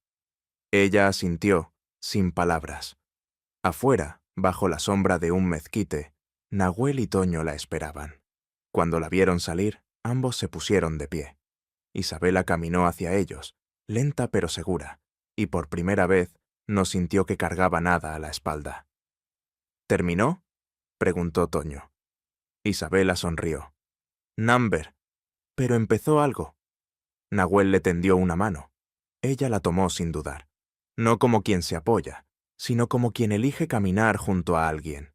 Ella asintió, sin palabras. Afuera, Bajo la sombra de un mezquite, Nahuel y Toño la esperaban. Cuando la vieron salir, ambos se pusieron de pie. Isabela caminó hacia ellos, lenta pero segura, y por primera vez no sintió que cargaba nada a la espalda. ¿Terminó?, preguntó Toño. Isabela sonrió. Namber, pero empezó algo. Nahuel le tendió una mano. Ella la tomó sin dudar. No como quien se apoya, sino como quien elige caminar junto a alguien.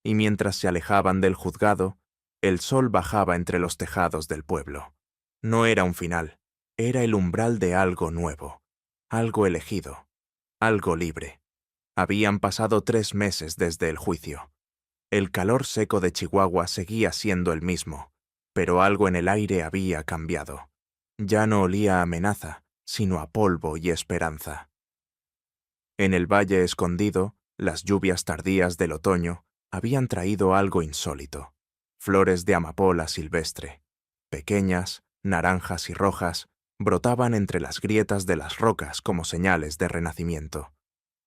Y mientras se alejaban del juzgado, el sol bajaba entre los tejados del pueblo. No era un final, era el umbral de algo nuevo, algo elegido, algo libre. Habían pasado 3 meses desde el juicio. El calor seco de Chihuahua seguía siendo el mismo, pero algo en el aire había cambiado. Ya no olía a amenaza, sino a polvo y esperanza. En el valle escondido, las lluvias tardías del otoño habían traído algo insólito. Flores de amapola silvestre, pequeñas, naranjas y rojas, brotaban entre las grietas de las rocas como señales de renacimiento.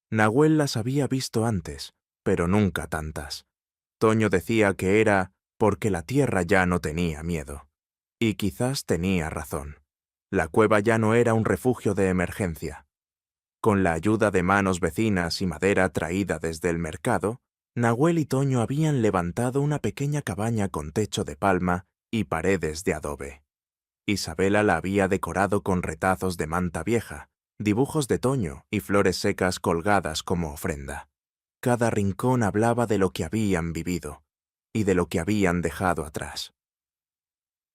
Nahuel las había visto antes, pero nunca tantas. Toño decía que era porque la tierra ya no tenía miedo. Y quizás tenía razón. La cueva ya no era un refugio de emergencia. Con la ayuda de manos vecinas y madera traída desde el mercado, Nahuel y Toño habían levantado una pequeña cabaña con techo de palma y paredes de adobe. Isabela la había decorado con retazos de manta vieja, dibujos de Toño y flores secas colgadas como ofrenda. Cada rincón hablaba de lo que habían vivido y de lo que habían dejado atrás.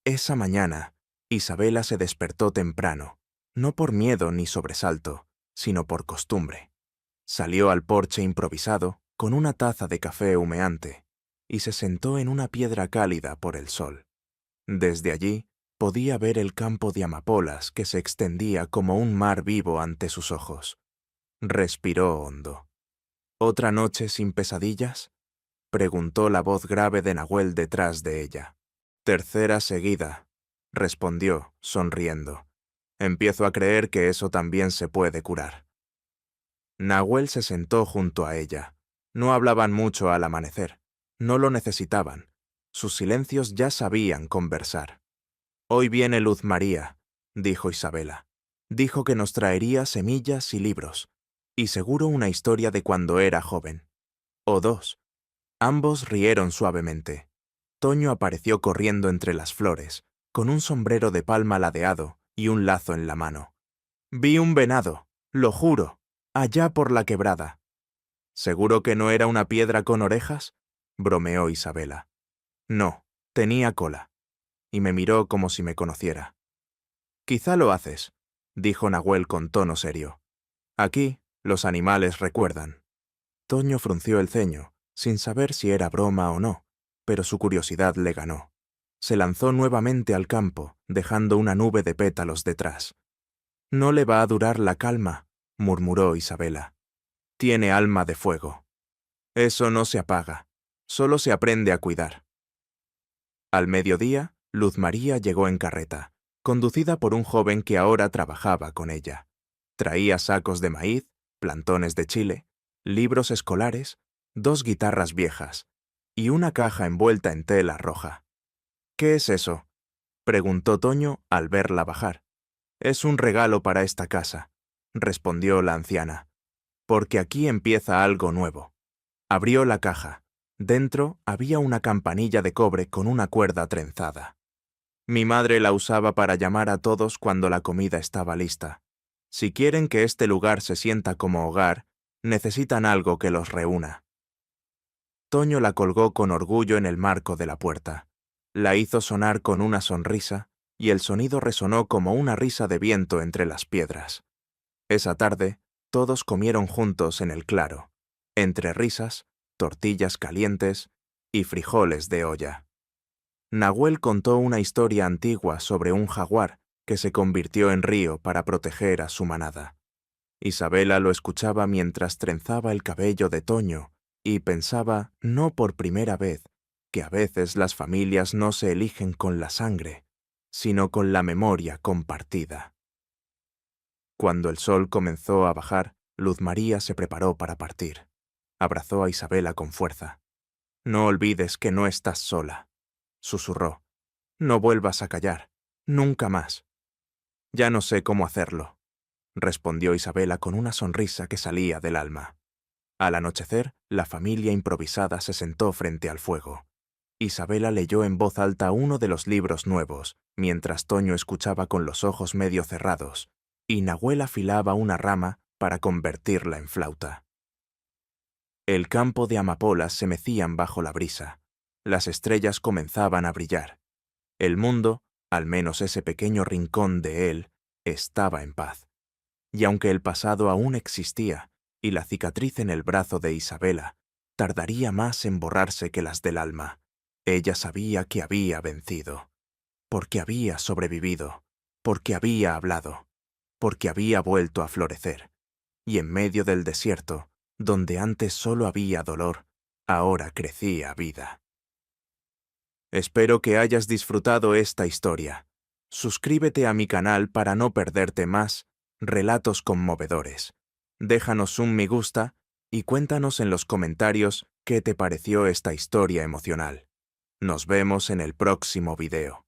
Esa mañana, Isabela se despertó temprano, no por miedo ni sobresalto, sino por costumbre. Salió al porche improvisado, con una taza de café humeante, y se sentó en una piedra cálida por el sol. Desde allí, podía ver el campo de amapolas que se extendía como un mar vivo ante sus ojos. Respiró hondo. ¿Otra noche sin pesadillas?, preguntó la voz grave de Nahuel detrás de ella. Tercera seguida, respondió, sonriendo. Empiezo a creer que eso también se puede curar. Nahuel se sentó junto a ella. No hablaban mucho al amanecer. No lo necesitaban. Sus silencios ya sabían conversar. Hoy viene Luz María, dijo Isabela. Dijo que nos traería semillas y libros, y seguro una historia de cuando era joven. O 2. Ambos rieron suavemente. Toño apareció corriendo entre las flores, con un sombrero de palma ladeado y un lazo en la mano. Vi un venado, lo juro, allá por la quebrada. ¿Seguro que no era una piedra con orejas?, bromeó Isabela. No, tenía cola. Y me miró como si me conociera. Quizá lo haces, dijo Nahuel con tono serio. Aquí, los animales recuerdan. Toño frunció el ceño, sin saber si era broma o no, pero su curiosidad le ganó. Se lanzó nuevamente al campo, dejando una nube de pétalos detrás. No le va a durar la calma, murmuró Isabela. Tiene alma de fuego. Eso no se apaga, solo se aprende a cuidar. Al mediodía, Luz María llegó en carreta, conducida por un joven que ahora trabajaba con ella. Traía sacos de maíz, plantones de chile, libros escolares, 2 guitarras viejas y una caja envuelta en tela roja. ¿Qué es eso?, preguntó Toño al verla bajar. Es un regalo para esta casa, respondió la anciana, porque aquí empieza algo nuevo. Abrió la caja. Dentro había una campanilla de cobre con una cuerda trenzada. Mi madre la usaba para llamar a todos cuando la comida estaba lista. Si quieren que este lugar se sienta como hogar, necesitan algo que los reúna. Toño la colgó con orgullo en el marco de la puerta. La hizo sonar con una sonrisa, y el sonido resonó como una risa de viento entre las piedras. Esa tarde, todos comieron juntos en el claro, entre risas, tortillas calientes y frijoles de olla. Nahuel contó una historia antigua sobre un jaguar que se convirtió en río para proteger a su manada. Isabela lo escuchaba mientras trenzaba el cabello de Toño y pensaba, no por primera vez, que a veces las familias no se eligen con la sangre, sino con la memoria compartida. Cuando el sol comenzó a bajar, Luz María se preparó para partir. Abrazó a Isabela con fuerza. «No olvides que no estás sola», susurró. «No vuelvas a callar. Nunca más». «Ya no sé cómo hacerlo», respondió Isabela con una sonrisa que salía del alma. Al anochecer, la familia improvisada se sentó frente al fuego. Isabela leyó en voz alta uno de los libros nuevos, mientras Toño escuchaba con los ojos medio cerrados, y Nahuel afilaba una rama para convertirla en flauta. El campo de amapolas se mecían bajo la brisa. Las estrellas comenzaban a brillar. El mundo, al menos ese pequeño rincón de él, estaba en paz. Y aunque el pasado aún existía, y la cicatriz en el brazo de Isabela tardaría más en borrarse que las del alma, ella sabía que había vencido, porque había sobrevivido, porque había hablado, porque había vuelto a florecer. Y en medio del desierto, donde antes solo había dolor, ahora crecía vida. Espero que hayas disfrutado esta historia. Suscríbete a mi canal para no perderte más relatos conmovedores. Déjanos un me gusta y cuéntanos en los comentarios qué te pareció esta historia emocional. Nos vemos en el próximo video.